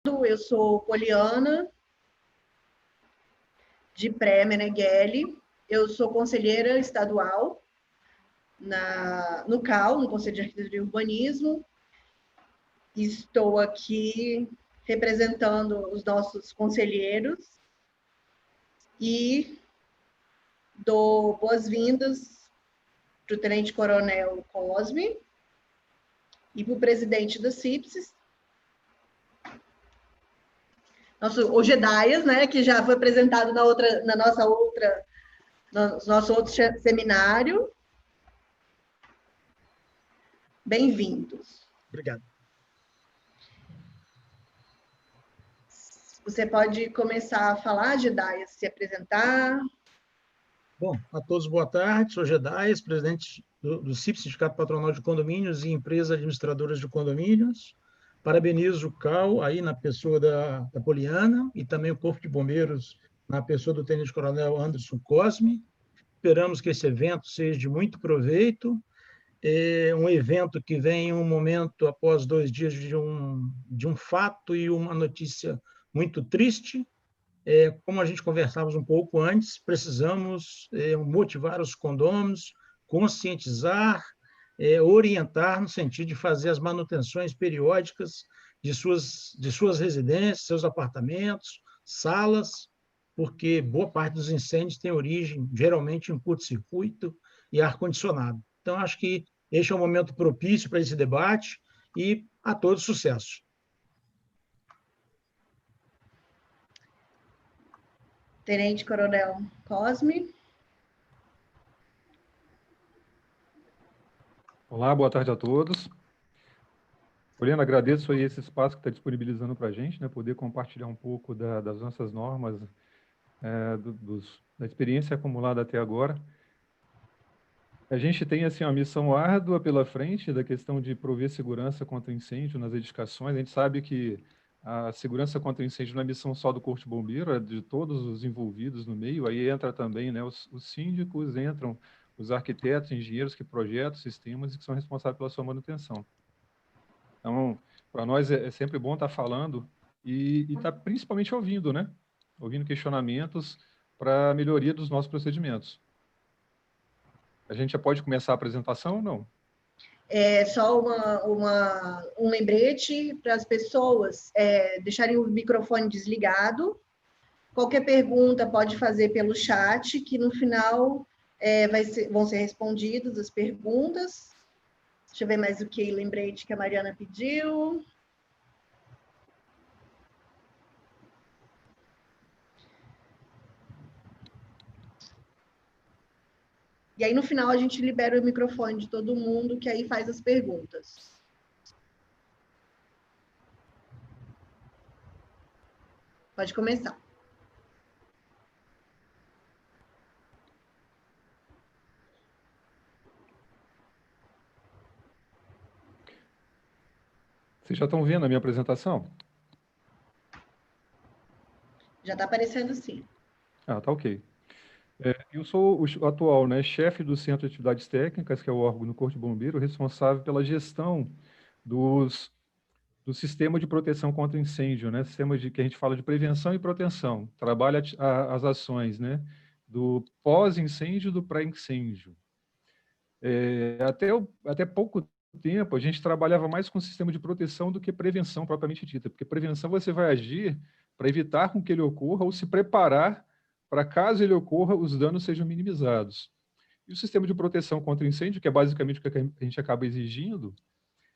Eu sou Poliana, de Pré-Meneghelli. Eu sou conselheira estadual no CAU, no Conselho de Arquitetura e Urbanismo. Estou aqui representando os nossos conselheiros e dou boas-vindas para o Tenente Coronel Cosme e para o presidente da CIPSES, o Gedaias, né, que já foi apresentado no nosso outro seminário. Bem-vindos. Obrigado. Você pode começar a falar, Gedaias, se apresentar. Bom, a todos boa tarde, sou Gedaias, presidente do CIPSES, Sindicato Patronal de Condomínios e Empresas Administradoras de Condomínios. Parabenizo o CAU aí na pessoa da Poliana e também o Corpo de Bombeiros na pessoa do Tenente Coronel Anderson Cosme. Esperamos que esse evento seja de muito proveito. É um evento que vem em um momento após 2 dias de um fato e uma notícia muito triste. Como a gente conversávamos um pouco antes, precisamos motivar os condôminos, conscientizar, orientar no sentido de fazer as manutenções periódicas de suas residências, seus apartamentos, salas, porque boa parte dos incêndios tem origem, geralmente, em curto-circuito e ar-condicionado. Então, acho que este é um momento propício para esse debate e a todos sucesso. Tenente Coronel Cosme. Olá, boa tarde a todos. Poliana, agradeço aí esse espaço que está disponibilizando para a gente, né, poder compartilhar um pouco das nossas normas, da experiência acumulada até agora. A gente tem assim, uma missão árdua pela frente da questão de prover segurança contra incêndio nas edificações. A gente sabe que a segurança contra incêndio não é missão só do Corpo de Bombeiro, é de todos os envolvidos no meio. Aí entra também, né, os síndicos, entram os arquitetos, engenheiros que projetam sistemas e que são responsáveis pela sua manutenção. Então, para nós é sempre bom estar falando e estar principalmente ouvindo, né? Ouvindo questionamentos para a melhoria dos nossos procedimentos. A gente já pode começar a apresentação ou não? É só um lembrete para as pessoas deixarem o microfone desligado. Qualquer pergunta pode fazer pelo chat, que no final vão ser respondidas as perguntas. Deixa eu ver mais o que lembrete que a Mariana pediu. E aí, no final, a gente libera o microfone de todo mundo, que aí faz as perguntas. Pode começar. Vocês já estão vendo a minha apresentação? Já está aparecendo, sim. Ah, tá ok. Eu sou o atual, né, chefe do Centro de Atividades Técnicas, que é o órgão do Corpo de Bombeiro, responsável pela gestão do sistema de proteção contra incêndio, né, sistema que a gente fala de prevenção e proteção. Trabalha as ações, né, do pós-incêndio e do pré-incêndio. Até pouco tempo, a gente trabalhava mais com o sistema de proteção do que prevenção propriamente dita, porque prevenção você vai agir para evitar com que ele ocorra ou se preparar para, caso ele ocorra, os danos sejam minimizados. E o sistema de proteção contra incêndio, que é basicamente o que a gente acaba exigindo,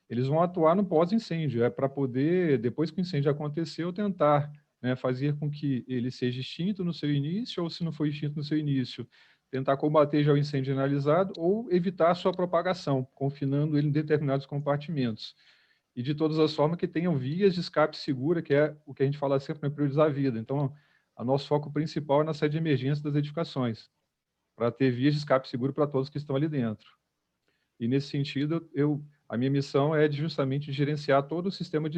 eles vão atuar no pós-incêndio, para poder, depois que o incêndio aconteceu, tentar, né, fazer com que ele seja extinto no seu início, ou se não for extinto no seu início, tentar combater já o incêndio generalizado ou evitar a sua propagação, confinando ele em determinados compartimentos. E de todas as formas que tenham vias de escape segura, que é o que a gente fala sempre, né, priorizar a vida. Então, o nosso foco principal é na sede de emergência das edificações, para ter vias de escape seguro para todos que estão ali dentro. E nesse sentido, a minha missão é justamente gerenciar todo o sistema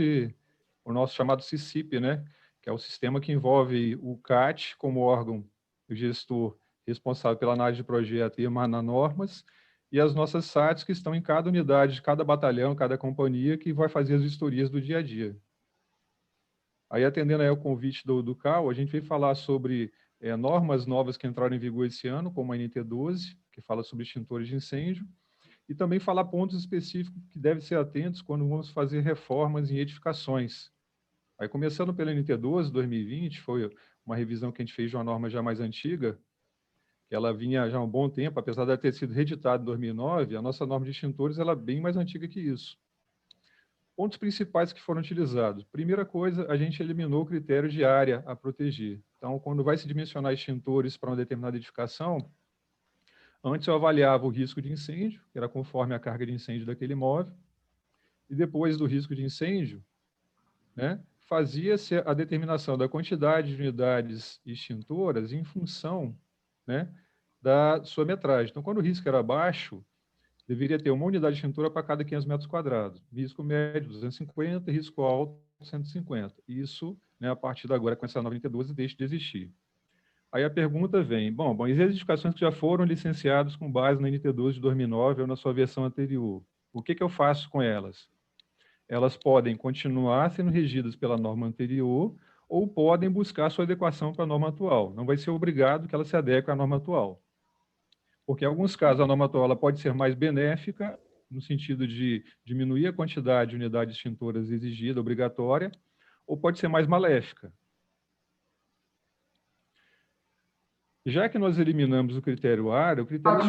o nosso chamado CICIP, né, que é o sistema que envolve o CAT como órgão, o gestor responsável pela análise de projeto e emanar normas, e as nossas SATs que estão em cada unidade, cada batalhão, cada companhia, que vai fazer as vistorias do dia a dia. Aí, atendendo aí ao convite do CAL, a gente veio falar sobre normas novas que entraram em vigor esse ano, como a NT12, que fala sobre extintores de incêndio, e também falar pontos específicos que devem ser atentos quando vamos fazer reformas em edificações. Aí, começando pela NT12, 2020, foi uma revisão que a gente fez de uma norma já mais antiga, que ela vinha já há um bom tempo, apesar de ter sido reeditada em 2009, a nossa norma de extintores ela é bem mais antiga que isso. Pontos principais que foram utilizados. Primeira coisa, a gente eliminou o critério de área a proteger. Então, quando vai se dimensionar extintores para uma determinada edificação, antes eu avaliava o risco de incêndio, que era conforme a carga de incêndio daquele imóvel, e depois do risco de incêndio, né, fazia-se a determinação da quantidade de unidades extintoras em função, né, da sua metragem. Então, quando o risco era baixo, deveria ter uma unidade de extintora para cada 500 metros quadrados. Risco médio, 250, risco alto, 150. Isso, né, a partir de agora, com essa nova NT12, deixa de existir. Aí a pergunta vem, bom, e as edificações que já foram licenciadas com base na NT12 de 2009 ou na sua versão anterior, o que eu faço com elas? Elas podem continuar sendo regidas pela norma anterior ou podem buscar sua adequação para a norma atual. Não vai ser obrigado que ela se adeque à norma atual. Porque, em alguns casos, a norma atual ela pode ser mais benéfica, no sentido de diminuir a quantidade de unidades extintoras exigida, obrigatória, ou pode ser mais maléfica. Já que nós eliminamos o critério área, o critério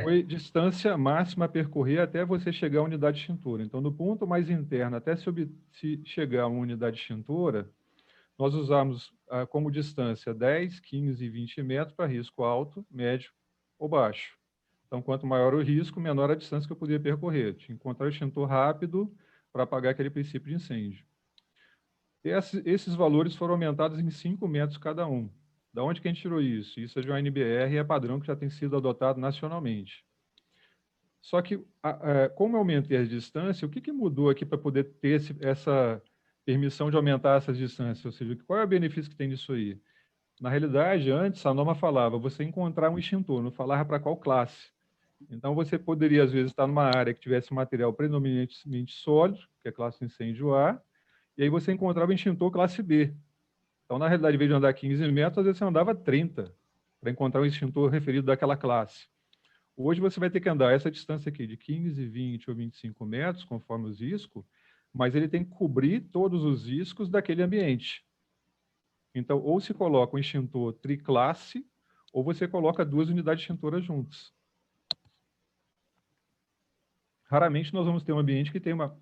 foi distância máxima a percorrer até você chegar à unidade extintora. Então, do ponto mais interno até se chegar a uma unidade extintora, nós usamos como distância 10, 15 e 20 metros para risco alto, médio ou baixo. Então, quanto maior o risco, menor a distância que eu podia percorrer. Tinha que encontrar o extintor rápido para apagar aquele princípio de incêndio. Esses valores foram aumentados em 5 metros cada um. Da onde que a gente tirou isso? Isso é de uma NBR e é padrão que já tem sido adotado nacionalmente. Só que, como eu aumentei as distâncias, o que mudou aqui para poder ter essa permissão de aumentar essas distâncias? Ou seja, qual é o benefício que tem disso aí? Na realidade, antes, a norma falava você encontrar um extintor, não falava para qual classe. Então, você poderia, às vezes, estar numa área que tivesse material predominantemente sólido, que é classe incêndio A, e aí você encontrava um extintor classe B. Então, na realidade, em vez de andar 15 metros, às vezes você andava 30 para encontrar um extintor referido daquela classe. Hoje você vai ter que andar essa distância aqui de 15, 20 ou 25 metros, conforme os riscos, mas ele tem que cobrir todos os riscos daquele ambiente. Então, ou se coloca um extintor triclasse, ou você coloca 2 unidades extintoras juntas. Raramente nós vamos ter um ambiente que tem uma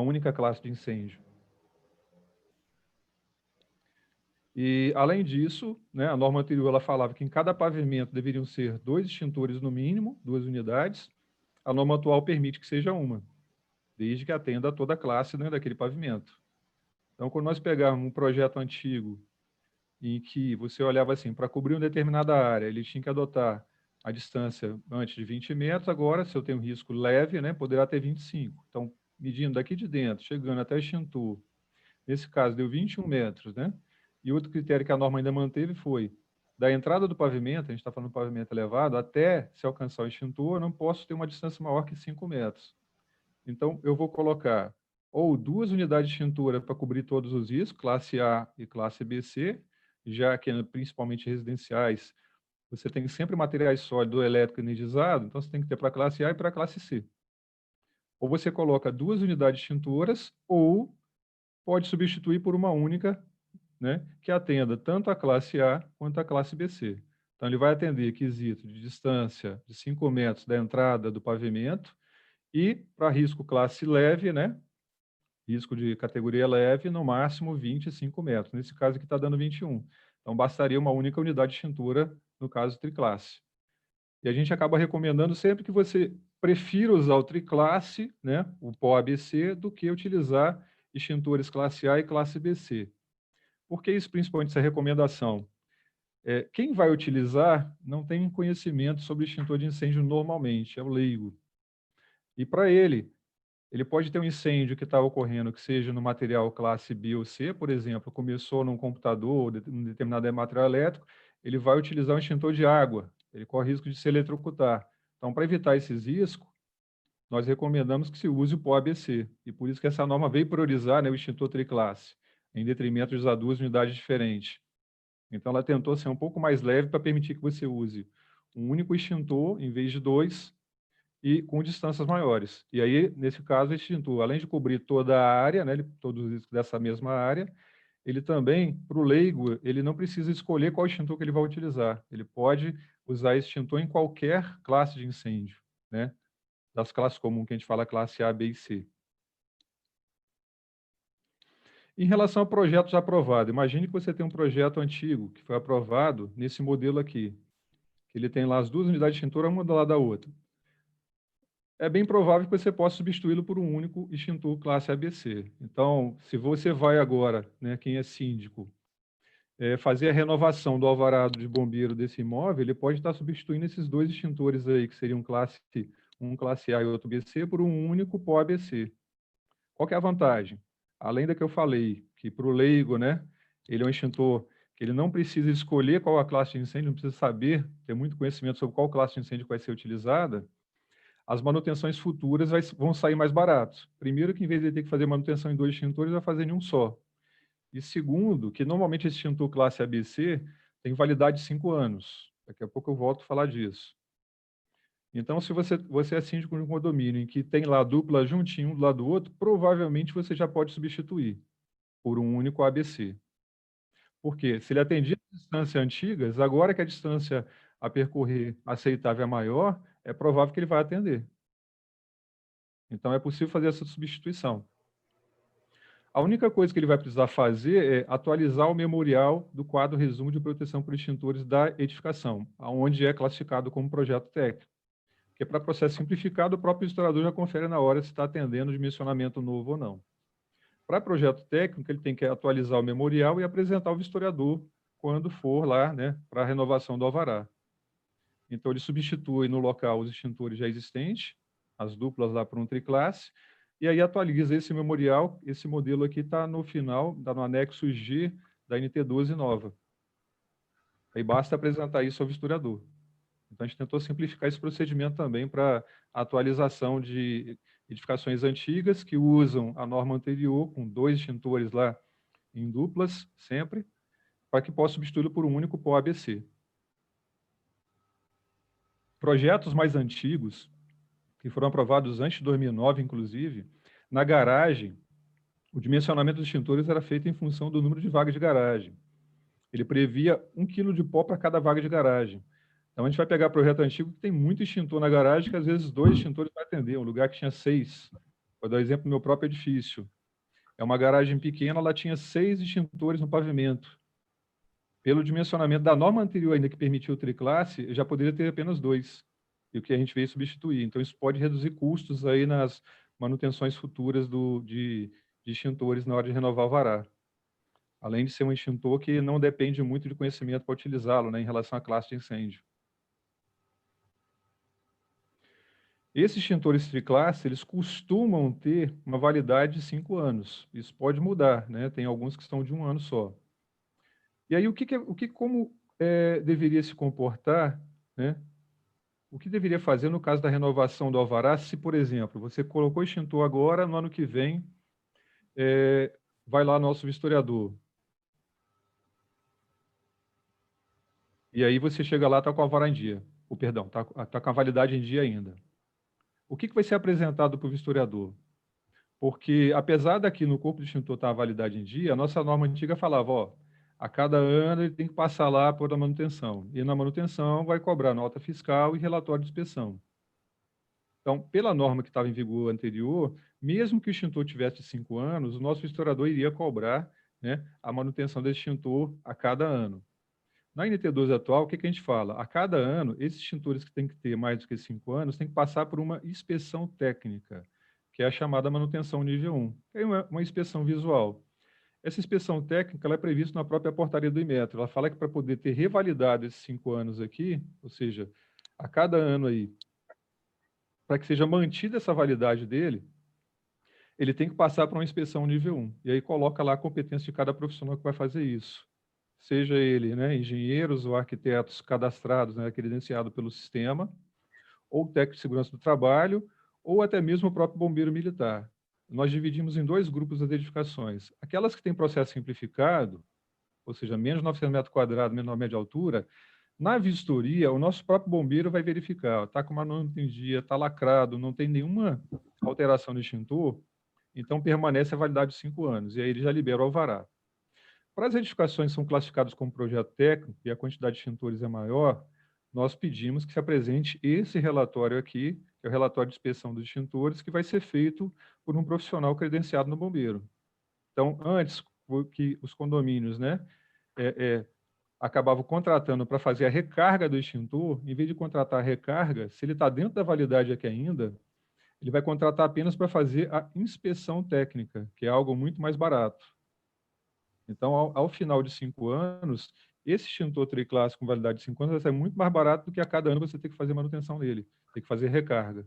única classe de incêndio. E, além disso, né, a norma anterior ela falava que em cada pavimento deveriam ser 2 extintores no mínimo, 2 unidades. A norma atual permite que seja uma, desde que atenda a toda a classe, né, daquele pavimento. Então, quando nós pegarmos um projeto antigo em que você olhava assim, para cobrir uma determinada área, ele tinha que adotar a distância antes de 20 metros, agora, se eu tenho risco leve, né, poderá ter 25. Então, medindo daqui de dentro, chegando até o extintor, nesse caso deu 21 metros, né? E outro critério que a norma ainda manteve foi, da entrada do pavimento, a gente está falando de pavimento elevado, até se alcançar o extintor, eu não posso ter uma distância maior que 5 metros. Então, eu vou colocar ou 2 unidades de extintora para cobrir todos os riscos, classe A e classe BC, já que principalmente residenciais, você tem sempre materiais sólidos ou elétrico energizado, então você tem que ter para a classe A e para a classe C. Ou você coloca 2 unidades extintoras, ou pode substituir por uma única, né, que atenda tanto a classe A quanto a classe BC. Então, ele vai atender quesito de distância de 5 metros da entrada do pavimento e, para risco classe leve, né, risco de categoria leve, no máximo 25 metros. Nesse caso aqui está dando 21. Então, bastaria uma única unidade de extintora, no caso triclasse. E a gente acaba recomendando sempre que você prefira usar o triclasse, né, o PO ABC, do que utilizar extintores classe A e classe BC. Por que isso, principalmente, essa recomendação? Quem vai utilizar não tem conhecimento sobre extintor de incêndio normalmente, é o leigo. E para ele pode ter um incêndio que está ocorrendo, que seja no material classe B ou C, por exemplo, começou num computador, num determinado material elétrico, ele vai utilizar um extintor de água, ele corre risco de se eletrocutar. Então, para evitar esses riscos, nós recomendamos que se use o pó ABC, e por isso que essa norma veio priorizar, né, o extintor triclasse, em detrimento de usar 2 unidades diferentes. Então, ela tentou ser um pouco mais leve para permitir que você use um único extintor em vez de 2 e com distâncias maiores. E aí, nesse caso, o extintor, além de cobrir toda a área, né, todos os riscos dessa mesma área, ele também, para o leigo, ele não precisa escolher qual extintor que ele vai utilizar. Ele pode usar esse extintor em qualquer classe de incêndio, né? Das classes comuns que a gente fala, classe A, B e C. Em relação a projetos aprovados, imagine que você tem um projeto antigo que foi aprovado nesse modelo aqui, que ele tem lá as 2 unidades de extintor, uma do lado da outra. É bem provável que você possa substituí-lo por um único extintor classe ABC. Então, se você vai agora, né, quem é síndico, fazer a renovação do alvará de bombeiro desse imóvel, ele pode estar substituindo esses 2 extintores aí, que seriam um classe A e outro BC, por um único pó ABC. Qual que é a vantagem? Além da que eu falei, que para o leigo, né, ele é um extintor que ele não precisa escolher qual a classe de incêndio, não precisa saber, ter muito conhecimento sobre qual classe de incêndio vai ser utilizada, as manutenções futuras vão sair mais baratos. Primeiro, que em vez de ter que fazer manutenção em 2 extintores, vai fazer em um só. E segundo, que normalmente esse extintor classe ABC tem validade de 5 anos. Daqui a pouco eu volto a falar disso. Então, se você é síndico de um condomínio em que tem lá dupla juntinho um do lado do outro, provavelmente você já pode substituir por um único ABC. Por quê? Se ele atendia distâncias antigas, agora que a distância a percorrer aceitável é maior, é provável que ele vai atender. Então, é possível fazer essa substituição. A única coisa que ele vai precisar fazer é atualizar o memorial do quadro resumo de proteção por extintores da edificação, onde é classificado como projeto técnico. Porque para processo simplificado, o próprio instalador já confere na hora se está atendendo o dimensionamento novo ou não. Para projeto técnico, ele tem que atualizar o memorial e apresentar ao vistoriador quando for lá, né, para a renovação do alvará. Então, ele substitui no local os extintores já existentes, as duplas lá por um triclasse, e aí atualiza esse memorial. Esse modelo aqui está no final, está no anexo G da NT12 nova. Aí basta apresentar isso ao vistoriador. Então, a gente tentou simplificar esse procedimento também para atualização de edificações antigas que usam a norma anterior, com 2 extintores lá em duplas, sempre, para que possa substituí-lo por um único pó ABC. Projetos mais antigos, que foram aprovados antes de 2009, inclusive, na garagem, o dimensionamento dos extintores era feito em função do número de vagas de garagem. Ele previa 1 quilo de pó para cada vaga de garagem. Então, a gente vai pegar projeto antigo que tem muito extintor na garagem, que às vezes 2 extintores vai atender, um lugar que tinha 6. Vou dar o exemplo do meu próprio edifício. É uma garagem pequena, ela tinha 6 extintores no pavimento. Pelo dimensionamento da norma anterior ainda que permitiu o triclasse, já poderia ter apenas 2. E o que a gente veio substituir. Então, isso pode reduzir custos aí nas manutenções futuras de extintores na hora de renovar o alvará. Além de ser um extintor que não depende muito de conhecimento para utilizá-lo, né, em relação à classe de incêndio. Esses extintores triclasse, eles costumam ter uma validade de 5 anos. Isso pode mudar, né? Tem alguns que estão de 1 ano só. E aí, como deveria se comportar, né? O que deveria fazer no caso da renovação do alvará, se, por exemplo, você colocou o extintor agora, no ano que vem, vai lá nosso vistoriador. E aí você chega lá, está com o alvará em dia. Está com a validade em dia ainda. O que vai ser apresentado para o vistoriador? Porque, apesar daqui no corpo do extintor estar a validade em dia, a nossa norma antiga falava, ó, a cada ano ele tem que passar lá por a manutenção. E na manutenção vai cobrar nota fiscal e relatório de inspeção. Então, pela norma que estava em vigor anterior, mesmo que o extintor tivesse 5 anos, o nosso vistoriador iria cobrar, né, a manutenção desse extintor a cada ano. Na NT12 atual, o que a gente fala? A cada ano, esses extintores que têm que ter mais do que 5 anos têm que passar por uma inspeção técnica, que é a chamada manutenção nível 1, que é uma inspeção visual. Essa inspeção técnica ela é prevista na própria portaria do Inmetro. Ela fala que para poder ter revalidado esses 5 anos aqui, ou seja, a cada ano aí, para que seja mantida essa validade dele, ele tem que passar por uma inspeção nível 1. E aí coloca lá a competência de cada profissional que vai fazer isso. Seja ele, né, engenheiros ou arquitetos cadastrados, né, credenciados pelo sistema, ou técnico de segurança do trabalho, ou até mesmo o próprio bombeiro militar. Nós dividimos em 2 grupos as edificações. Aquelas que têm processo simplificado, ou seja, menos de 900 metros quadrados, menor média altura, na vistoria, o nosso próprio bombeiro vai verificar, está com manutenção em dia, está lacrado, não tem nenhuma alteração no extintor, então permanece a validade de 5 anos, e aí ele já libera o alvará. Para as edificações que são classificadas como projeto técnico e a quantidade de extintores é maior, nós pedimos que se apresente esse relatório aqui, que é o relatório de inspeção dos extintores, que vai ser feito por um profissional credenciado no bombeiro. Então, antes que os condomínios, né, acabavam contratando para fazer a recarga do extintor, em vez de contratar a recarga, se ele está dentro da validade aqui ainda, ele vai contratar apenas para fazer a inspeção técnica, que é algo muito mais barato. Então, ao final de 5 anos, esse extintor triclasse com validade de 5 anos vai ser muito mais barato do que a cada ano você ter que fazer manutenção nele, ter que fazer recarga.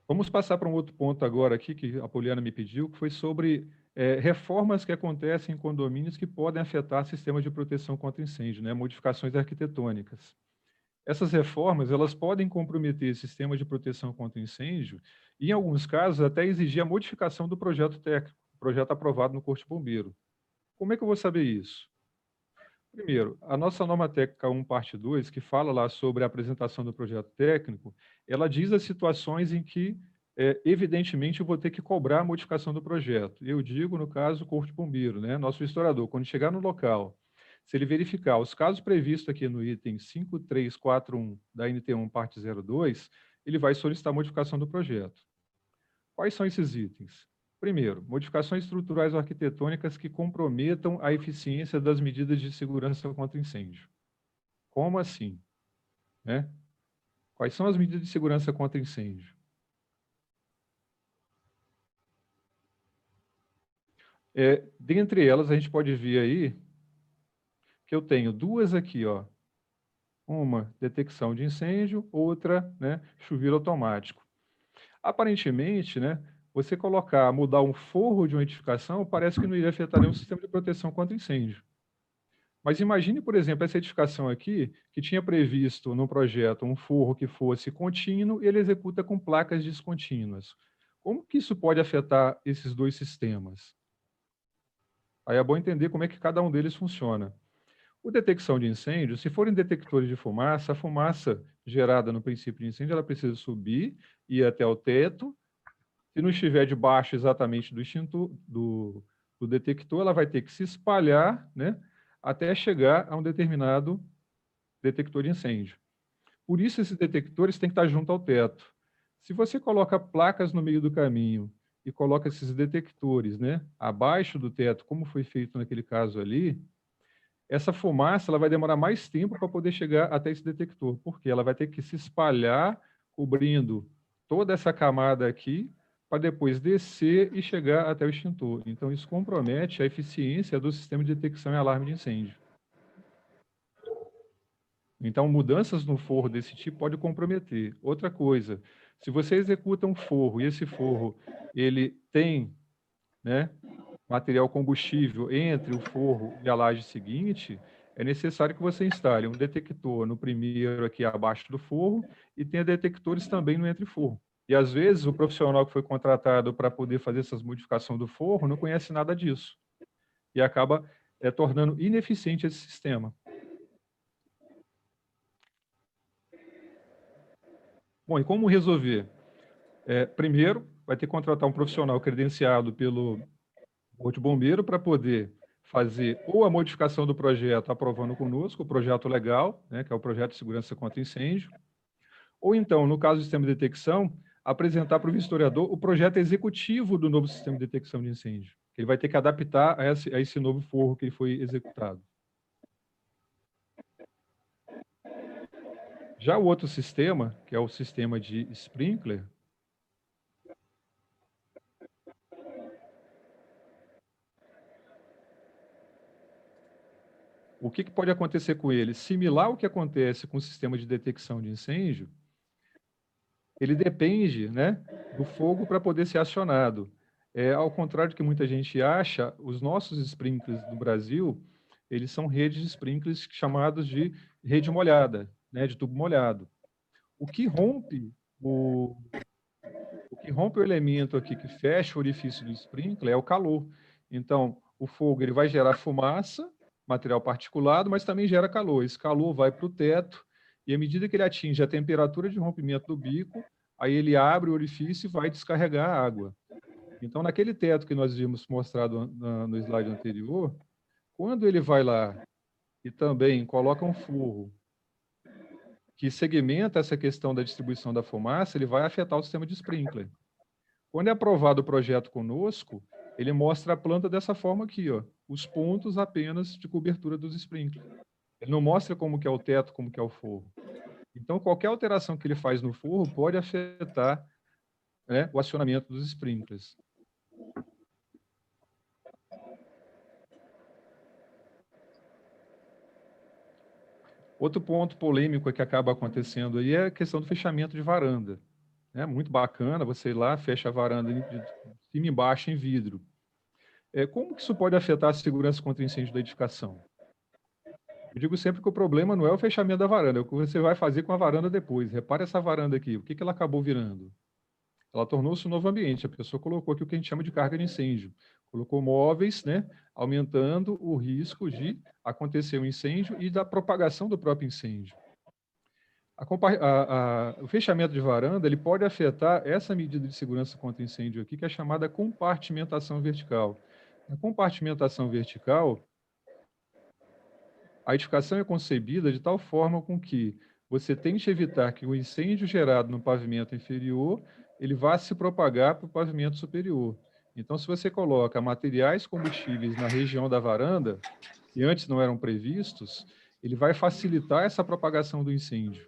Vamos passar para um outro ponto agora aqui, que a Poliana me pediu, que foi sobre reformas que acontecem em condomínios que podem afetar sistemas de proteção contra incêndio, né, modificações arquitetônicas. Essas reformas, elas podem comprometer sistemas de proteção contra incêndio e, em alguns casos, até exigir a modificação do projeto técnico, projeto aprovado no Corpo de Bombeiro. Como é que eu vou saber isso? Primeiro, a nossa norma técnica 1, parte 2, que fala lá sobre a apresentação do projeto técnico, ela diz as situações em que, evidentemente, eu vou ter que cobrar a modificação do projeto. Eu digo, no caso, o Corpo de Bombeiro, né? Nosso historiador, quando chegar no local, se ele verificar os casos previstos aqui no item 5341 da NT1, parte 02, ele vai solicitar a modificação do projeto. Quais são esses itens? Primeiro, modificações estruturais ou arquitetônicas que comprometam a eficiência das medidas de segurança contra incêndio. Como assim? Né? Quais são as medidas de segurança contra incêndio? Dentre elas, a gente pode ver aí que eu tenho 2 aqui, ó. Uma, detecção de incêndio, outra, né, chuveiro automático. Aparentemente, né, você mudar um forro de uma edificação, parece que não iria afetar nenhum sistema de proteção contra incêndio. Mas imagine, por exemplo, essa edificação aqui, que tinha previsto no projeto um forro que fosse contínuo e ele executa com placas descontínuas. Como que isso pode afetar esses 2 sistemas? Aí é bom entender como é que cada um deles funciona. O detecção de incêndio, se forem detectores de fumaça, a fumaça gerada no princípio de incêndio, ela precisa subir, ir até o teto. Se não estiver debaixo exatamente do extintor, do detector, ela vai ter que se espalhar, né, até chegar a um determinado detector de incêndio. Por isso, esses detectores têm que estar junto ao teto. Se você coloca placas no meio do caminho e coloca esses detectores, né, abaixo do teto, como foi feito naquele caso ali, essa fumaça ela vai demorar mais tempo para poder chegar até esse detector, porque ela vai ter que se espalhar, cobrindo toda essa camada aqui, para depois descer e chegar até o extintor. Então, isso compromete a eficiência do sistema de detecção e alarme de incêndio. Então, mudanças no forro desse tipo pode comprometer. Outra coisa, se você executa um forro e esse forro ele tem, né, material combustível entre o forro e a laje seguinte, é necessário que você instale um detector no primeiro aqui abaixo do forro e tenha detectores também no entre-forro. E às vezes o profissional que foi contratado para poder fazer essas modificações do forro não conhece nada disso e acaba tornando ineficiente esse sistema. Bom, e como resolver? Primeiro, vai ter que contratar um profissional credenciado pelo Corpo de Bombeiro para poder fazer ou a modificação do projeto aprovando conosco, o projeto legal, né, que é o projeto de segurança contra incêndio, ou então, no caso do sistema de detecção, apresentar para o vistoriador o projeto executivo do novo sistema de detecção de incêndio, que ele vai ter que adaptar a esse novo forro que foi executado. Já o outro sistema, que é o sistema de sprinkler, o que pode acontecer com ele? Similar ao que acontece com o sistema de detecção de incêndio, ele depende, né, do fogo para poder ser acionado. Ao contrário do que muita gente acha, os nossos sprinklers do Brasil, eles são redes de sprinklers chamados de rede molhada, né, de tubo molhado. O que rompe o elemento aqui que fecha o orifício do sprinkler é o calor. Então, o fogo ele vai gerar fumaça, material particulado, mas também gera calor. Esse calor vai para o teto e, à medida que ele atinge a temperatura de rompimento do bico, aí ele abre o orifício e vai descarregar a água. Então, naquele teto que nós vimos mostrado no slide anterior, quando ele vai lá e também coloca um forro que segmenta essa questão da distribuição da fumaça, ele vai afetar o sistema de sprinkler. Quando é aprovado o projeto conosco, ele mostra a planta dessa forma aqui, ó, os pontos apenas de cobertura dos sprinklers. Ele não mostra como que é o teto, como que é o forro. Então, qualquer alteração que ele faz no forro pode afetar, né, o acionamento dos sprinklers. Outro ponto polêmico que acaba acontecendo aí é a questão do fechamento de varanda. É muito bacana, você ir lá, fecha a varanda de cima e embaixo em vidro. Como que isso pode afetar a segurança contra incêndio da edificação? Eu digo sempre que o problema não é o fechamento da varanda, é o que você vai fazer com a varanda depois. Repare essa varanda aqui, o que ela acabou virando? Ela tornou-se um novo ambiente, a pessoa colocou aqui o que a gente chama de carga de incêndio. Colocou móveis, né, aumentando o risco de acontecer um incêndio e da propagação do próprio incêndio. O fechamento de varanda ele pode afetar essa medida de segurança contra incêndio aqui, que é chamada compartimentação vertical. Na compartimentação vertical, a edificação é concebida de tal forma com que você tente evitar que o incêndio gerado no pavimento inferior ele vá se propagar para o pavimento superior. Então, se você coloca materiais combustíveis na região da varanda, que antes não eram previstos, ele vai facilitar essa propagação do incêndio.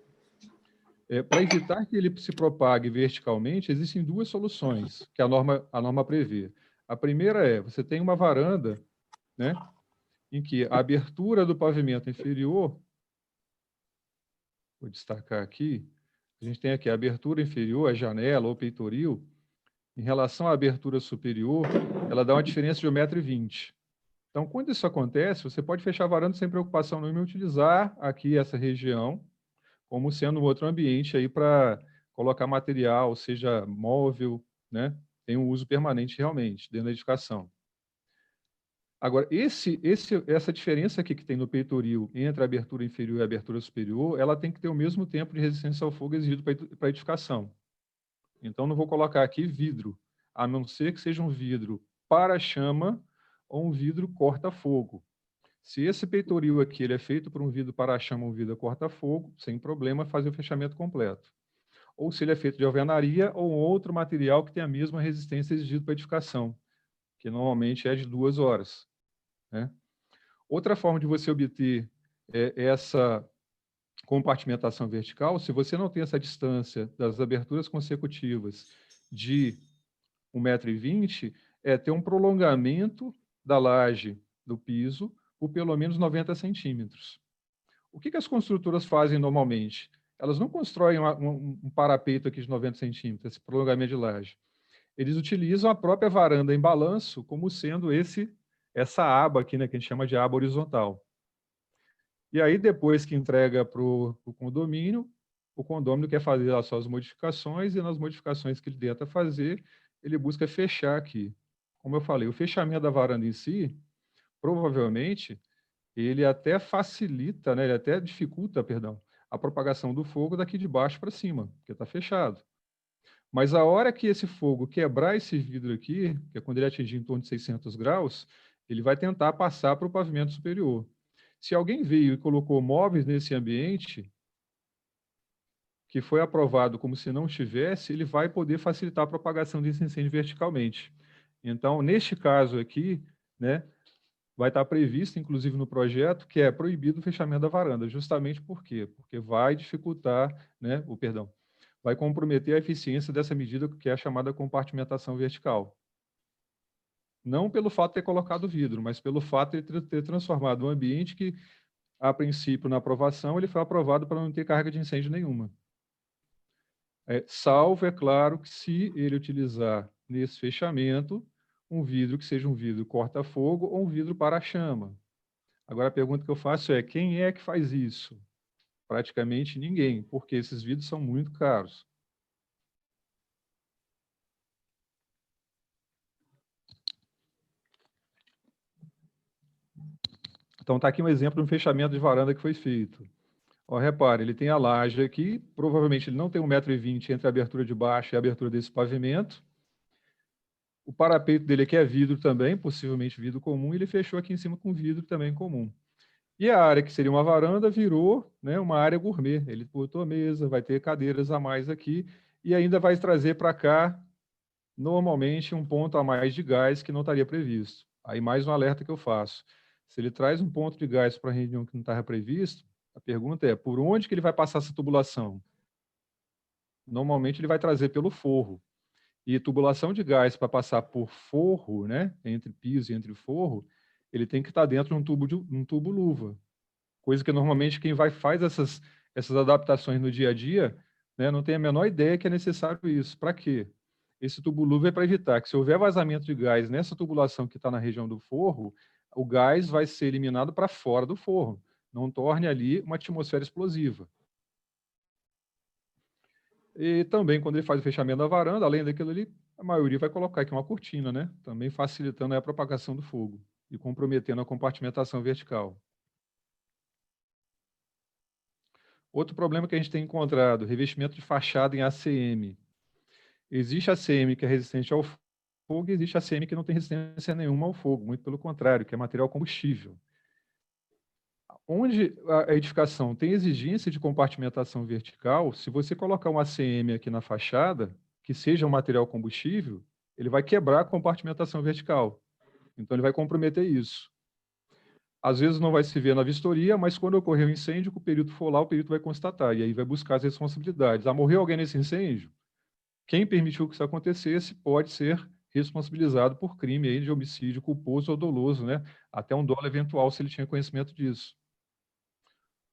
Para evitar que ele se propague verticalmente, existem duas soluções que a norma prevê. A primeira é, você tem uma varanda, né, em que a abertura do pavimento inferior, vou destacar aqui, a gente tem aqui a abertura inferior, a janela ou peitoril, em relação à abertura superior, ela dá uma diferença de 1,20 m. Então, quando isso acontece, você pode fechar a varanda sem preocupação nenhuma e utilizar aqui essa região como sendo um outro ambiente aí para colocar material, seja móvel, né? Tem um uso permanente realmente dentro da edificação. Agora, essa diferença aqui que tem no peitoril entre a abertura inferior e a abertura superior, ela tem que ter o mesmo tempo de resistência ao fogo exigido para a edificação. Então, não vou colocar aqui vidro, a não ser que seja um vidro para-chama ou um vidro corta-fogo. Se esse peitoril aqui ele é feito por um vidro para-chama ou um vidro corta-fogo, sem problema, fazer o fechamento completo. Ou se ele é feito de alvenaria ou outro material que tem a mesma resistência exigida para a edificação, que normalmente é de 2 horas. Né? Outra forma de você obter essa compartimentação vertical, se você não tem essa distância das aberturas consecutivas de 1,20 m, é ter um prolongamento da laje do piso por pelo menos 90 centímetros. O que as construtoras fazem normalmente? Elas não constroem um parapeito aqui de 90 centímetros, esse prolongamento de laje. Eles utilizam a própria varanda em balanço como sendo essa aba aqui, né, que a gente chama de aba horizontal. E aí, depois que entrega para o condomínio quer fazer as suas modificações, e nas modificações que ele tenta fazer, ele busca fechar aqui. Como eu falei, o fechamento da varanda em si, provavelmente, ele até facilita, né, ele até dificulta, perdão, a propagação do fogo daqui de baixo para cima, porque está fechado. Mas a hora que esse fogo quebrar esse vidro aqui, que é quando ele atingir em torno de 600 graus, ele vai tentar passar para o pavimento superior. Se alguém veio e colocou móveis nesse ambiente, que foi aprovado como se não tivesse, ele vai poder facilitar a propagação desse incêndio verticalmente. Então, neste caso aqui, né, vai estar previsto, inclusive no projeto, que é proibido o fechamento da varanda. Justamente por quê? Porque vai dificultar, né, vai comprometer a eficiência dessa medida que é a chamada compartimentação vertical. Não pelo fato de ter colocado vidro, mas pelo fato de ter transformado um ambiente que, a princípio, na aprovação, ele foi aprovado para não ter carga de incêndio nenhuma. Salvo, é claro, que se ele utilizar nesse fechamento um vidro que seja um vidro corta-fogo ou um vidro para-chama. Agora, a pergunta que eu faço é, quem é que faz isso? Praticamente ninguém, porque esses vidros são muito caros. Então, está aqui um exemplo de um fechamento de varanda que foi feito. Ó, repare, ele tem a laje aqui, provavelmente ele não tem 1,20 m entre a abertura de baixo e a abertura desse pavimento. O parapeito dele aqui é vidro também, possivelmente vidro comum, e ele fechou aqui em cima com vidro também comum. E a área que seria uma varanda virou, né, uma área gourmet. Ele botou mesa, vai ter cadeiras a mais aqui, e ainda vai trazer para cá, normalmente, um ponto a mais de gás que não estaria previsto. Aí mais um alerta que eu faço. Se ele traz um ponto de gás para a região que não estava previsto, a pergunta é, por onde que ele vai passar essa tubulação? Normalmente ele vai trazer pelo forro. E tubulação de gás para passar por forro, né, entre piso e entre forro, ele tem que estar dentro de um tubo luva. Coisa que normalmente quem faz essas adaptações no dia a dia, né, não tem a menor ideia que é necessário isso. Para quê? Esse tubo luva é para evitar que, se houver vazamento de gás nessa tubulação que está na região do forro, o gás vai ser eliminado para fora do forro. Não torne ali uma atmosfera explosiva. E também, quando ele faz o fechamento da varanda, além daquilo ali, a maioria vai colocar aqui uma cortina, né? Também facilitando a propagação do fogo e comprometendo a compartimentação vertical. Outro problema que a gente tem encontrado, revestimento de fachada em ACM. Existe ACM que é resistente ao fogo e existe ACM que não tem resistência nenhuma ao fogo, muito pelo contrário, que é material combustível. Onde a edificação tem exigência de compartimentação vertical, se você colocar um ACM aqui na fachada, que seja um material combustível, ele vai quebrar a compartimentação vertical. Então, ele vai comprometer isso. Às vezes não vai se ver na vistoria, mas quando ocorrer um incêndio, que o perito for lá, o perito vai constatar, e aí vai buscar as responsabilidades. Morreu alguém nesse incêndio? Quem permitiu que isso acontecesse pode ser responsabilizado por crime aí de homicídio culposo ou doloso, né? Até um dolo eventual, se ele tinha conhecimento disso.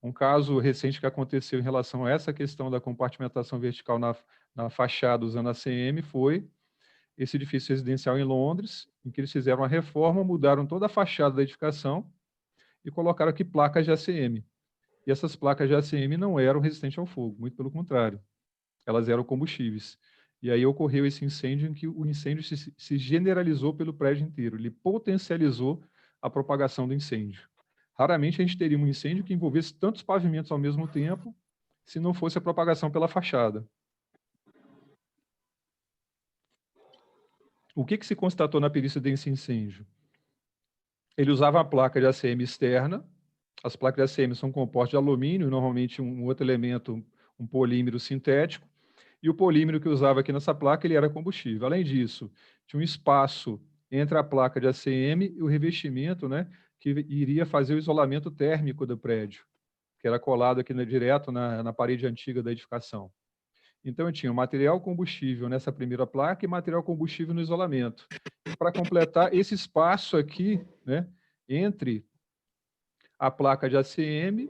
Um caso recente que aconteceu em relação a essa questão da compartimentação vertical na fachada usando ACM foi esse edifício residencial em Londres, em que eles fizeram uma reforma, mudaram toda a fachada da edificação e colocaram aqui placas de ACM. E essas placas de ACM não eram resistentes ao fogo, muito pelo contrário. Elas eram combustíveis. E aí ocorreu esse incêndio em que o incêndio se generalizou pelo prédio inteiro. Ele potencializou a propagação do incêndio. Raramente a gente teria um incêndio que envolvesse tantos pavimentos ao mesmo tempo, se não fosse a propagação pela fachada. O que se constatou na perícia desse incêndio? Ele usava a placa de ACM externa. As placas de ACM são compostas de alumínio, normalmente um outro elemento, um polímero sintético, e o polímero que usava aqui nessa placa ele era combustível. Além disso, tinha um espaço entre a placa de ACM e o revestimento, né, que iria fazer o isolamento térmico do prédio, que era colado aqui direto na parede antiga da edificação. Então, eu tinha material combustível nessa primeira placa e material combustível no isolamento. Para completar esse espaço aqui, né, entre a placa de ACM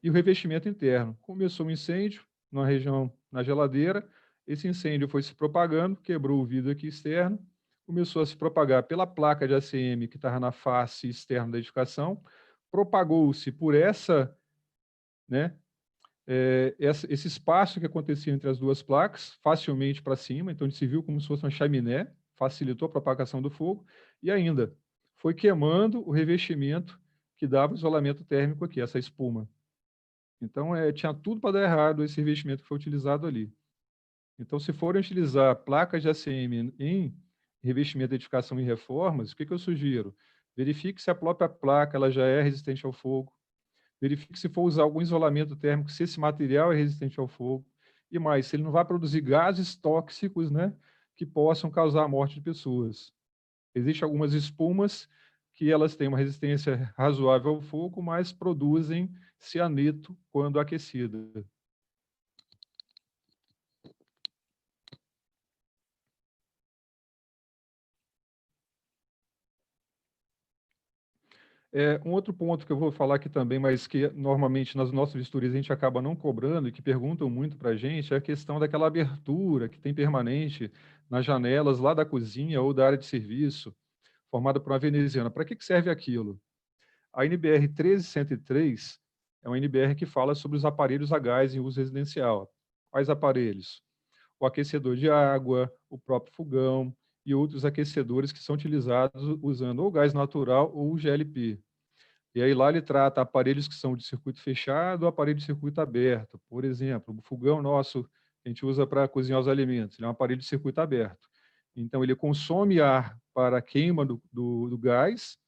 e o revestimento interno. Começou um incêndio na região, na geladeira, esse incêndio foi se propagando, quebrou o vidro aqui externo, começou a se propagar pela placa de ACM que estava na face externa da edificação, propagou-se por né, esse espaço que acontecia entre as duas placas, facilmente para cima, então a gente se viu como se fosse uma chaminé, facilitou a propagação do fogo, e ainda foi queimando o revestimento que dava o isolamento térmico aqui, essa espuma. Então, tinha tudo para dar errado esse revestimento que foi utilizado ali. Então, se forem utilizar placas de ACM em revestimento de edificação e reformas, o que eu sugiro? Verifique se a própria placa ela já é resistente ao fogo. Verifique se for usar algum isolamento térmico, se esse material é resistente ao fogo. E mais, se ele não vai produzir gases tóxicos, né, que possam causar a morte de pessoas. Existem algumas espumas que elas têm uma resistência razoável ao fogo, mas produzem cianeto quando aquecida. Um outro ponto que eu vou falar aqui também, mas que normalmente nas nossas vistorias a gente acaba não cobrando e que perguntam muito para a gente, é a questão daquela abertura que tem permanente nas janelas lá da cozinha ou da área de serviço, formada por uma veneziana. Para que serve aquilo? A NBR 13103 é uma NBR que fala sobre os aparelhos a gás em uso residencial. Quais aparelhos? O aquecedor de água, o próprio fogão e outros aquecedores que são utilizados usando ou gás natural ou GLP. E aí lá ele trata aparelhos que são de circuito fechado ou aparelho de circuito aberto. Por exemplo, o fogão nosso, que a gente usa para cozinhar os alimentos, ele é um aparelho de circuito aberto. Então, ele consome ar para a queima do gás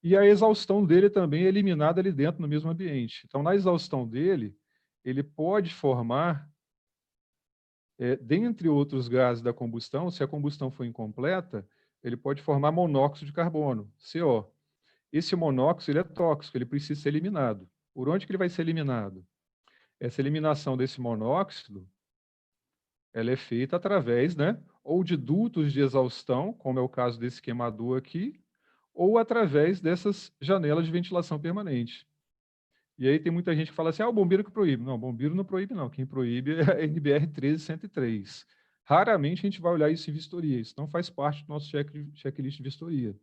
e a exaustão dele também é eliminada ali dentro, no mesmo ambiente. Então, na exaustão dele, ele pode formar, dentre outros gases da combustão, se a combustão for incompleta, ele pode formar monóxido de carbono, CO. Esse monóxido ele é tóxico, ele precisa ser eliminado. Por onde que ele vai ser eliminado? Essa eliminação desse monóxido, ela é feita através, né, ou de dutos de exaustão, como é o caso desse queimador aqui, ou através dessas janelas de ventilação permanente. E aí tem muita gente que fala assim, o bombeiro que proíbe. Não, o bombeiro não proíbe, não. Quem proíbe é a NBR 13103. Raramente a gente vai olhar isso em vistoria. Isso não faz parte do nosso checklist de vistoria.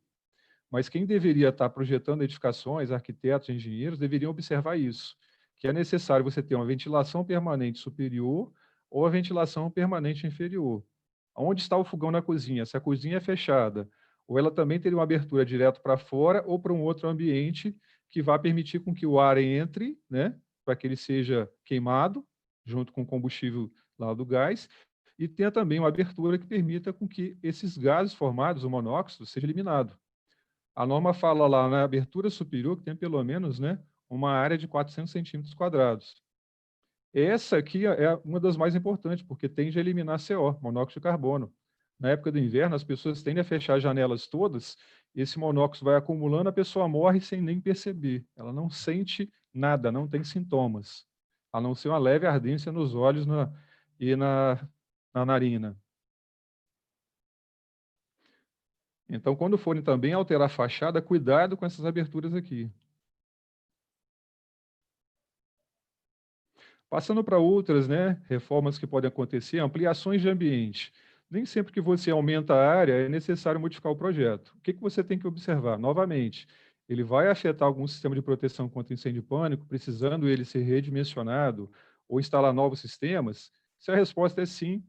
Mas quem deveria estar projetando edificações, arquitetos, engenheiros, deveriam observar isso, que é necessário você ter uma ventilação permanente superior ou a ventilação permanente inferior. Onde está o fogão na cozinha? Se a cozinha é fechada, ou ela também teria uma abertura direto para fora ou para um outro ambiente que vá permitir com que o ar entre, né, para que ele seja queimado, junto com o combustível lá do gás, e tenha também uma abertura que permita com que esses gases formados, o monóxido, seja eliminado. A norma fala lá na abertura superior que tem pelo menos, né, uma área de 400 centímetros quadrados. Essa aqui é uma das mais importantes, porque tende a eliminar CO, monóxido de carbono. Na época do inverno, as pessoas tendem a fechar as janelas todas, esse monóxido vai acumulando, a pessoa morre sem nem perceber. Ela não sente nada, não tem sintomas, a não ser uma leve ardência nos olhos e na narina. Então, quando forem também alterar a fachada, cuidado com essas aberturas aqui. Passando para outras, né, reformas que podem acontecer, ampliações de ambiente. Nem sempre que você aumenta a área é necessário modificar o projeto. O que você tem que observar? Novamente, ele vai afetar algum sistema de proteção contra incêndio e pânico, precisando ele ser redimensionado ou instalar novos sistemas? Se a resposta é sim,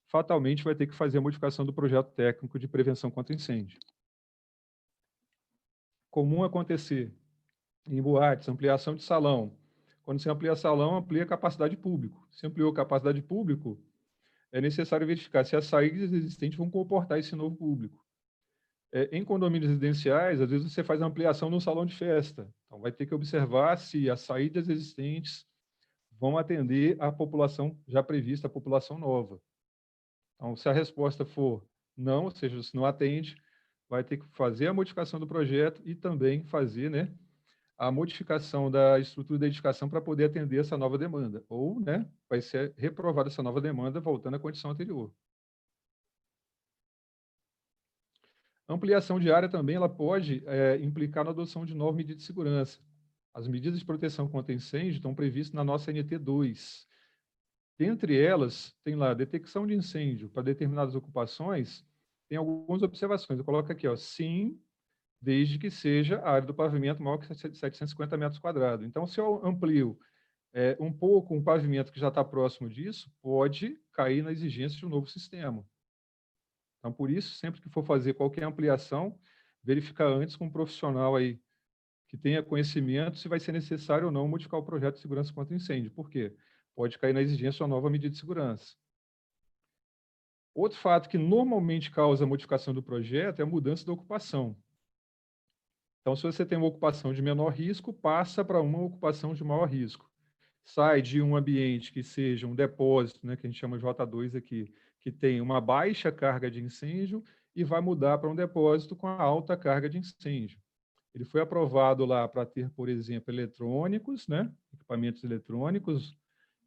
fatalmente vai ter que fazer a modificação do projeto técnico de prevenção contra incêndio. Comum acontecer em boates, ampliação de salão. Quando você amplia salão, amplia a capacidade de público. Se ampliou a capacidade de público, é necessário verificar se as saídas existentes vão comportar esse novo público. Em condomínios residenciais, às vezes você faz a ampliação no salão de festa. Então, vai ter que observar se as saídas existentes vão atender a população já prevista, a população nova. Então, se a resposta for não, ou seja, se não atende, vai ter que fazer a modificação do projeto e também fazer, né, a modificação da estrutura da edificação para poder atender essa nova demanda. Ou, né, vai ser reprovada essa nova demanda, voltando à condição anterior. Ampliação de área também ela pode implicar na adoção de novas medidas de segurança. As medidas de proteção contra incêndio estão previstas na nossa NT 2. Dentre elas, tem lá detecção de incêndio para determinadas ocupações, tem algumas observações. Eu coloco aqui, sim, desde que seja a área do pavimento maior que 750 metros quadrados. Então, se eu amplio um pouco um pavimento que já está próximo disso, pode cair na exigência de um novo sistema. Então, por isso, sempre que for fazer qualquer ampliação, verificar antes com um profissional aí que tenha conhecimento se vai ser necessário ou não modificar o projeto de segurança contra incêndio. Por quê? Pode cair na exigência de uma nova medida de segurança. Outro fato que normalmente causa a modificação do projeto é a mudança da ocupação. Então, se você tem uma ocupação de menor risco, passa para uma ocupação de maior risco. Sai de um ambiente que seja um depósito, né, que a gente chama de J2 aqui, que tem uma baixa carga de incêndio e vai mudar para um depósito com a alta carga de incêndio. Ele foi aprovado lá para ter, por exemplo, eletrônicos, né, equipamentos eletrônicos,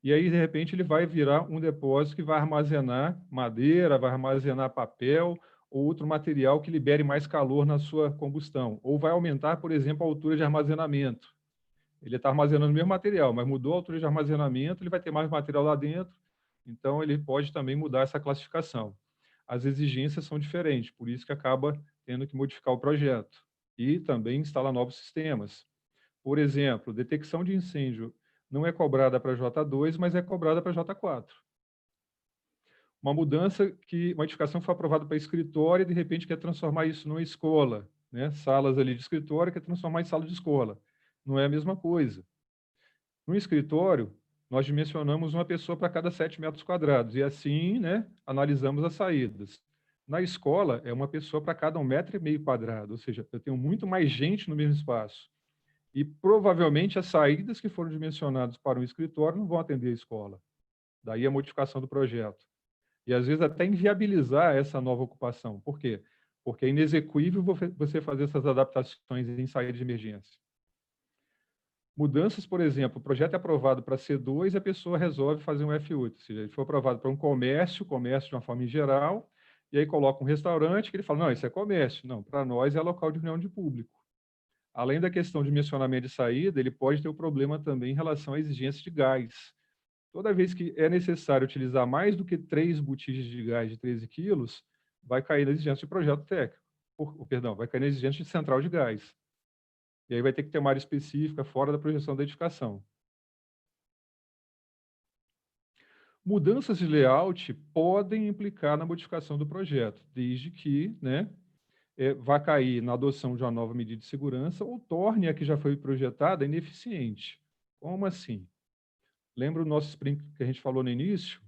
e aí, de repente, ele vai virar um depósito que vai armazenar madeira, vai armazenar papel, ou outro material que libere mais calor na sua combustão. Ou vai aumentar, por exemplo, a altura de armazenamento. Ele está armazenando o mesmo material, mas mudou a altura de armazenamento, ele vai ter mais material lá dentro, então ele pode também mudar essa classificação. As exigências são diferentes, por isso que acaba tendo que modificar o projeto. E também instalar novos sistemas. Por exemplo, detecção de incêndio não é cobrada para J2, mas é cobrada para J4. Uma modificação foi aprovada para escritório e, de repente, quer transformar isso numa escola, né? Salas ali de escritório, quer transformar em sala de escola. Não é a mesma coisa. No escritório, nós dimensionamos uma pessoa para cada 7 metros quadrados, e assim, né, analisamos as saídas. Na escola, é uma pessoa para cada 1,5 metro quadrado, ou seja, eu tenho muito mais gente no mesmo espaço. E, provavelmente, as saídas que foram dimensionadas para um escritório não vão atender a escola. Daí a modificação do projeto. E, às vezes, até inviabilizar essa nova ocupação. Por quê? Porque é inexequível você fazer essas adaptações em saída de emergência. Mudanças, por exemplo, o projeto é aprovado para C2 e a pessoa resolve fazer um F8. Ou seja, ele foi aprovado para um comércio de uma forma em geral, e aí coloca um restaurante que ele fala, não, isso é comércio. Não, para nós é local de reunião de público. Além da questão de dimensionamento de saída, ele pode ter um problema também em relação à exigência de gás. Toda vez que é necessário utilizar mais do que 3 botijas de gás de 13 quilos, vai cair na exigência de projeto técnico. Vai cair na exigência de central de gás. E aí vai ter que ter uma área específica fora da projeção da edificação. Mudanças de layout podem implicar na modificação do projeto, desde que, né, vá cair na adoção de uma nova medida de segurança ou torne a que já foi projetada ineficiente. Como assim? Lembra o nosso sprinkler que a gente falou no início?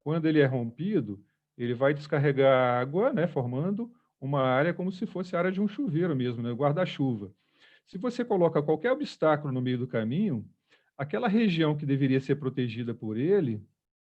Quando ele é rompido, ele vai descarregar água, né, formando uma área como se fosse a área de um chuveiro mesmo, né, guarda-chuva. Se você coloca qualquer obstáculo no meio do caminho, aquela região que deveria ser protegida por ele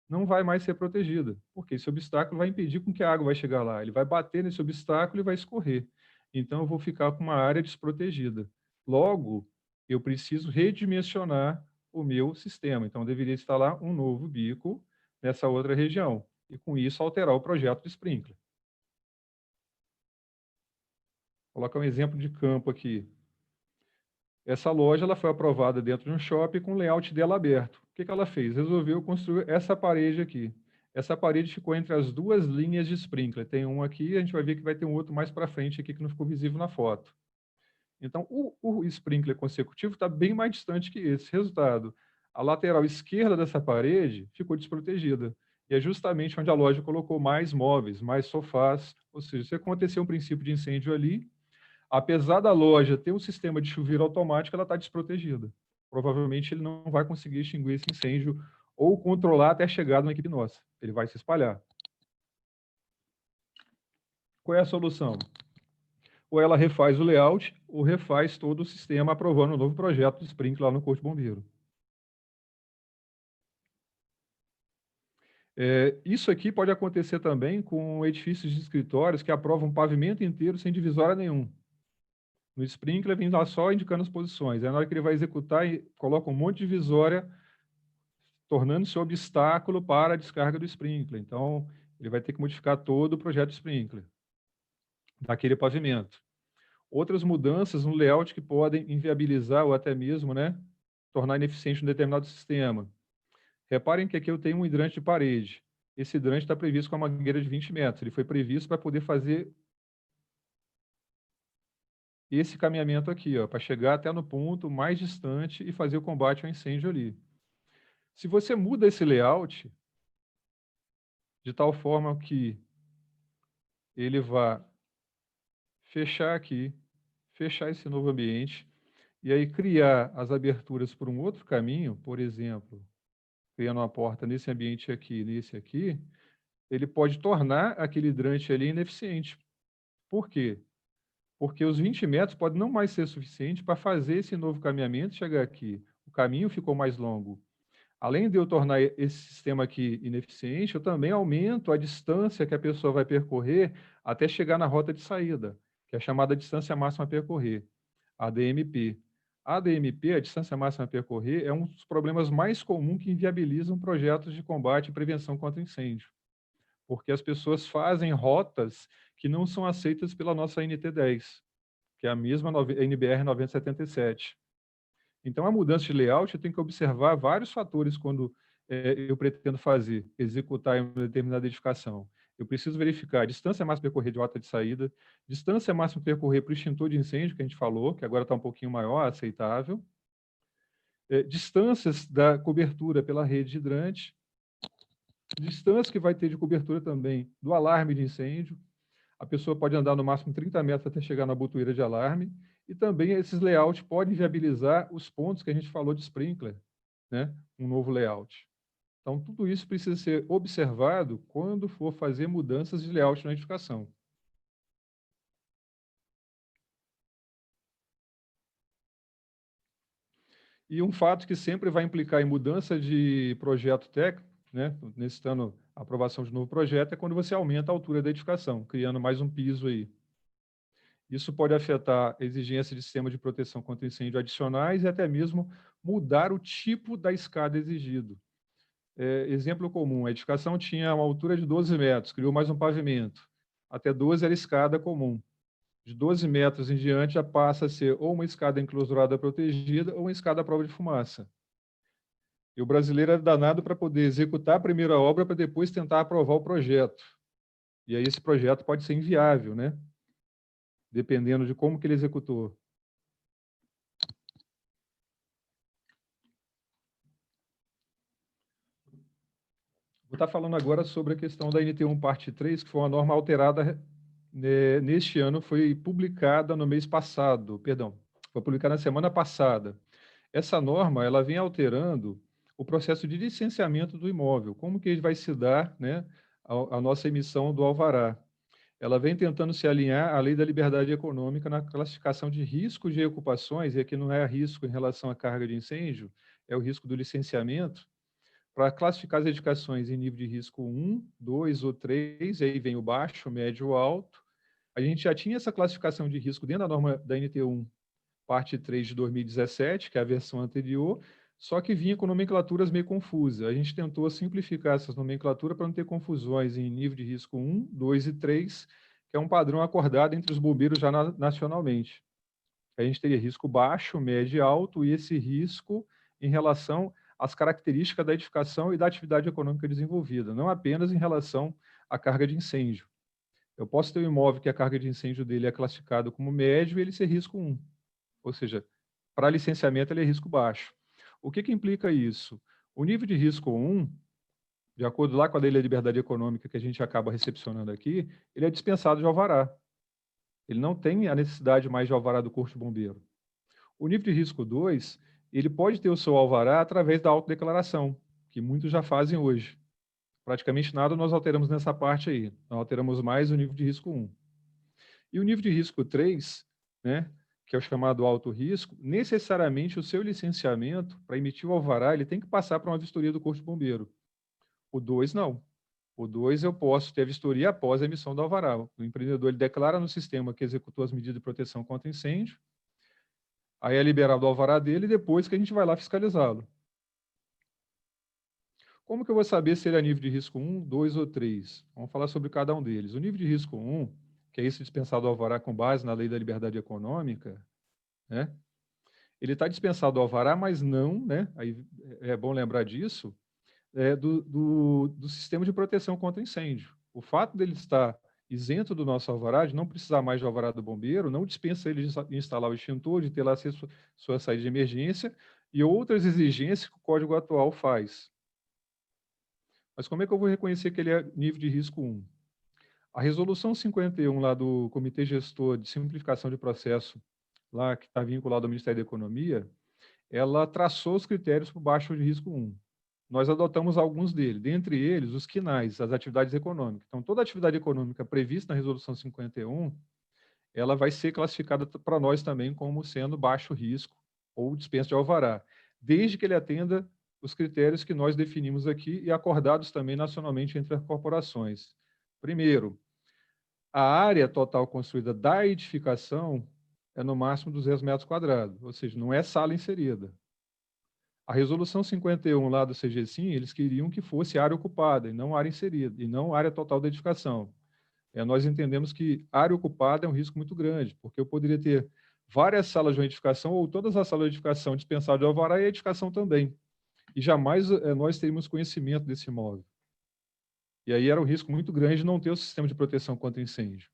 não vai mais ser protegida, porque esse obstáculo vai impedir com que a água vai chegar lá. Ele vai bater nesse obstáculo e vai escorrer. Então, eu vou ficar com uma área desprotegida. Logo, eu preciso redimensionar o meu sistema. Então, eu deveria instalar um novo bico nessa outra região. E, com isso, alterar o projeto de sprinkler. Vou colocar um exemplo de campo aqui. Essa loja ela foi aprovada dentro de um shopping com o layout dela aberto. O que ela fez? Resolveu construir essa parede aqui. Essa parede ficou entre as 2 linhas de sprinkler. Tem um aqui, a gente vai ver que vai ter um outro mais para frente aqui que não ficou visível na foto. Então, o sprinkler consecutivo está bem mais distante que esse. Resultado, a lateral esquerda dessa parede ficou desprotegida. E é justamente onde a loja colocou mais móveis, mais sofás. Ou seja, se acontecer um princípio de incêndio ali, apesar da loja ter um sistema de chuveiro automático, ela está desprotegida. Provavelmente ele não vai conseguir extinguir esse incêndio ou controlar até a chegada de uma equipe nossa. Ele vai se espalhar. Qual é a solução? Ou ela refaz o layout, ou refaz todo o sistema aprovando um novo projeto de sprinkler lá no Corpo de Bombeiro. Isso aqui pode acontecer também com edifícios de escritórios que aprovam um pavimento inteiro sem divisória nenhum. No sprinkler, vem lá só indicando as posições. Aí, na hora que ele vai executar, coloca um monte de divisória, tornando-se obstáculo para a descarga do sprinkler. Então, ele vai ter que modificar todo o projeto de sprinkler, daquele pavimento. Outras mudanças no layout que podem inviabilizar ou até mesmo, né, tornar ineficiente um determinado sistema. Reparem que aqui eu tenho um hidrante de parede. Esse hidrante está previsto com uma mangueira de 20 metros. Ele foi previsto para poder fazer esse caminhamento aqui, para chegar até no ponto mais distante e fazer o combate ao incêndio ali. Se você muda esse layout de tal forma que ele vá fechar aqui, fechar esse novo ambiente, e aí criar as aberturas por um outro caminho, por exemplo, criando uma porta nesse ambiente aqui, nesse aqui, ele pode tornar aquele hidrante ali ineficiente. Por quê? Porque os 20 metros podem não mais ser suficiente para fazer esse novo caminhamento e chegar aqui. O caminho ficou mais longo. Além de eu tornar esse sistema aqui ineficiente, eu também aumento a distância que a pessoa vai percorrer até chegar na rota de saída, que é a chamada distância máxima a percorrer, a DMP. A DMP, a distância máxima a percorrer, é um dos problemas mais comuns que inviabilizam projetos de combate e prevenção contra incêndio, porque as pessoas fazem rotas que não são aceitas pela nossa NT10, que é a mesma NBR 9077. Então, a mudança de layout, eu tenho que observar vários fatores quando eu pretendo executar em uma determinada edificação. Eu preciso verificar a distância máxima a percorrer de rota de saída, distância máxima a percorrer para o extintor de incêndio, que a gente falou, que agora está um pouquinho maior, aceitável, distâncias da cobertura pela rede hidrante, distância que vai ter de cobertura também do alarme de incêndio. A pessoa pode andar no máximo 30 metros até chegar na botoeira de alarme, e também esses layouts podem viabilizar os pontos que a gente falou de sprinkler, né? Um novo layout. Então, tudo isso precisa ser observado quando for fazer mudanças de layout na edificação. E um fato que sempre vai implicar em mudança de projeto técnico, né, necessitando a aprovação de novo projeto, é quando você aumenta a altura da edificação, criando mais um piso aí. Isso pode afetar a exigência de sistema de proteção contra incêndio adicionais e até mesmo mudar o tipo da escada exigido. Exemplo comum, a edificação tinha uma altura de 12 metros, criou mais um pavimento. Até 12 era escada comum. De 12 metros em diante já passa a ser ou uma escada enclausurada protegida ou uma escada à prova de fumaça. E o brasileiro é danado para poder executar a primeira obra para depois tentar aprovar o projeto. E aí esse projeto pode ser inviável, né? Dependendo de como que ele executou. Vou estar falando agora sobre a questão da NT1 parte 3, que foi uma norma alterada neste ano, foi publicada no mês passado, perdão, foi publicada na semana passada. Essa norma, ela vem alterando o processo de licenciamento do imóvel, como que ele vai se dar, né, a nossa emissão do alvará. Ela vem tentando se alinhar à lei da liberdade econômica na classificação de risco de ocupações, e aqui não é risco em relação à carga de incêndio, é o risco do licenciamento, para classificar as edificações em nível de risco 1, 2 ou 3, e aí vem o baixo, o médio, o alto. A gente já tinha essa classificação de risco dentro da norma da NT1, parte 3 de 2017, que é a versão anterior, só que vinha com nomenclaturas meio confusas. A gente tentou simplificar essas nomenclaturas para não ter confusões em nível de risco 1, 2 e 3, que é um padrão acordado entre os bombeiros já nacionalmente. A gente teria risco baixo, médio e alto, e esse risco em relação às características da edificação e da atividade econômica desenvolvida, não apenas em relação à carga de incêndio. Eu posso ter um imóvel que a carga de incêndio dele é classificado como médio e ele ser risco 1. Ou seja, para licenciamento ele é risco baixo. O que implica isso? O nível de risco 1, de acordo lá com a lei da liberdade econômica que a gente acaba recepcionando aqui, ele é dispensado de alvará. Ele não tem a necessidade mais de alvará do Corpo de Bombeiro. O nível de risco 2, ele pode ter o seu alvará através da autodeclaração, que muitos já fazem hoje. Praticamente nada nós alteramos nessa parte aí. Nós alteramos mais o nível de risco 1. E o nível de risco 3, né, que é o chamado alto risco, necessariamente o seu licenciamento, para emitir o alvará, ele tem que passar para uma vistoria do Corpo de Bombeiro. O 2, não. O 2, eu posso ter a vistoria após a emissão do alvará. O empreendedor ele declara no sistema que executou as medidas de proteção contra incêndio, aí é liberado o alvará dele e depois que a gente vai lá fiscalizá-lo. Como que eu vou saber se ele é nível de risco 1, 2 ou 3? Vamos falar sobre cada um deles. O nível de risco 1, que é esse dispensado do alvará com base na lei da liberdade econômica, né? Ele está dispensado do alvará, mas não, né? Aí é bom lembrar disso, do sistema de proteção contra incêndio. O fato dele estar isento do nosso alvará, de não precisar mais do alvará do bombeiro, não dispensa ele de instalar o extintor, de ter lá sua saída de emergência e outras exigências que o código atual faz. Mas como é que eu vou reconhecer que ele é nível de risco 1? A resolução 51 lá do Comitê Gestor de Simplificação de Processo, lá que está vinculado ao Ministério da Economia, ela traçou os critérios para o baixo de risco 1. Nós adotamos alguns deles, dentre eles os quinais, as atividades econômicas. Então, toda atividade econômica prevista na resolução 51, ela vai ser classificada para nós também como sendo baixo risco ou dispensa de alvará, desde que ele atenda os critérios que nós definimos aqui e acordados também nacionalmente entre as corporações. Primeiro, a área total construída da edificação é no máximo 200 metros quadrados, ou seja, não é sala inserida. A resolução 51 lá do CGSIM, eles queriam que fosse área ocupada e não área inserida, e não área total da edificação. Nós entendemos que área ocupada é um risco muito grande, porque eu poderia ter várias salas de uma edificação ou todas as salas de edificação dispensadas de alvará e a edificação também. E jamais nós teríamos conhecimento desse imóvel. E aí era um risco muito grande de não ter o sistema de proteção contra incêndio.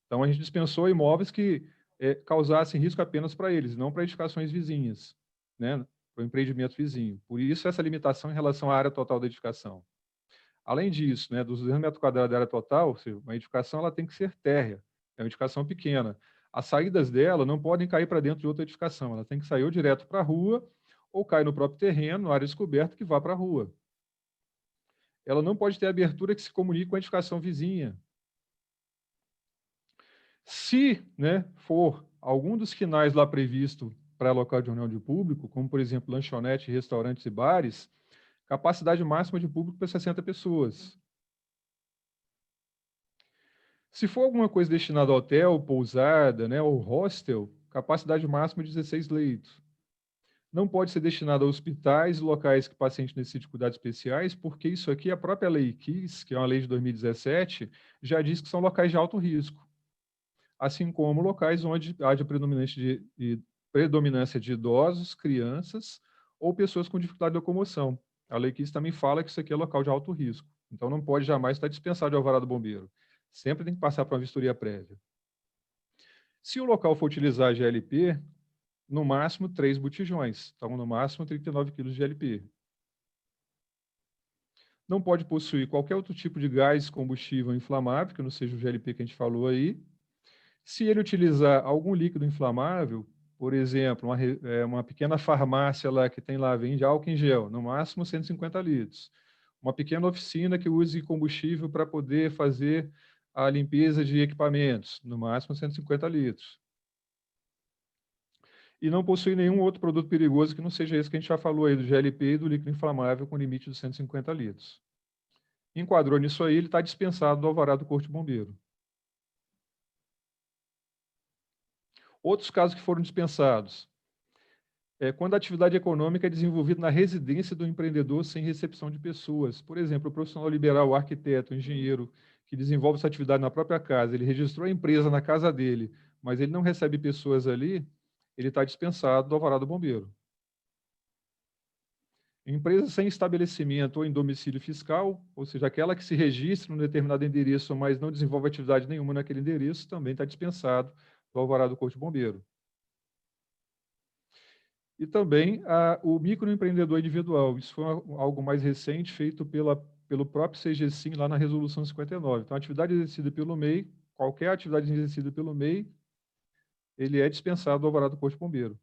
Então, a gente dispensou imóveis que causassem risco apenas para eles, não para edificações vizinhas, né? Para o empreendimento vizinho. Por isso, essa limitação em relação à área total da edificação. Além disso, né, dos 200 metros quadrados da área total, ou seja, uma edificação ela tem que ser térrea, é uma edificação pequena. As saídas dela não podem cair para dentro de outra edificação, ela tem que sair ou direto para a rua, ou cai no próprio terreno, área descoberta, que vá para a rua. Ela não pode ter abertura que se comunique com a edificação vizinha. Se, né, for algum dos quinais lá previsto para local de reunião de público, como, por exemplo, lanchonete, restaurantes e bares, capacidade máxima de público para 60 pessoas. Se for alguma coisa destinada a hotel, pousada, né, ou hostel, capacidade máxima de 16 leitos. Não pode ser destinado a hospitais e locais que o paciente necessite de cuidados especiais, porque isso aqui, a própria Lei KIS, que é uma lei de 2017, já diz que são locais de alto risco. Assim como locais onde haja predominância de idosos, crianças ou pessoas com dificuldade de locomoção. A Lei KIS também fala que isso aqui é local de alto risco. Então, não pode jamais estar dispensado de alvará do bombeiro. Sempre tem que passar por uma vistoria prévia. Se o local for utilizar GLP, no máximo 3 botijões. Então, no máximo 39 kg de GLP. Não pode possuir qualquer outro tipo de gás combustível inflamável, que não seja o GLP que a gente falou aí. Se ele utilizar algum líquido inflamável, por exemplo, uma pequena farmácia lá que tem lá, vende álcool em gel, no máximo 150 litros. Uma pequena oficina que use combustível para poder fazer a limpeza de equipamentos, no máximo 150 litros. E não possui nenhum outro produto perigoso que não seja esse que a gente já falou aí, do GLP e do líquido inflamável com limite de 150 litros. Enquadrou nisso aí, ele está dispensado do alvará do Corpo de Bombeiro. Outros casos que foram dispensados. Quando a atividade econômica é desenvolvida na residência do empreendedor sem recepção de pessoas. Por exemplo, o profissional liberal, o arquiteto, o engenheiro, que desenvolve essa atividade na própria casa, ele registrou a empresa na casa dele, mas ele não recebe pessoas ali, ele está dispensado do alvará do bombeiro. Empresa sem estabelecimento ou em domicílio fiscal, ou seja, aquela que se registra em um determinado endereço, mas não desenvolve atividade nenhuma naquele endereço, também está dispensado do alvará do Corpo de Bombeiro. E também o microempreendedor individual. Isso foi algo mais recente, feito pelo próprio CGSIM, lá na Resolução 59. Então, a atividade exercida pelo MEI, qualquer atividade exercida pelo MEI, ele é dispensado do alvará do Corpo de Bombeiro.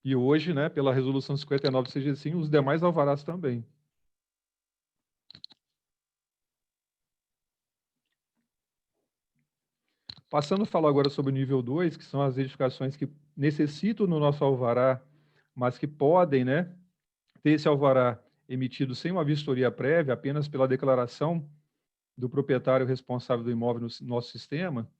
E hoje, né, pela Resolução 59 do CGSIM, os demais alvarás também. Passando a falar agora sobre o nível 2, que são as edificações que necessitam no nosso alvará, mas que podem, né, ter esse alvará emitido sem uma vistoria prévia, apenas pela declaração do proprietário responsável do imóvel no nosso sistema.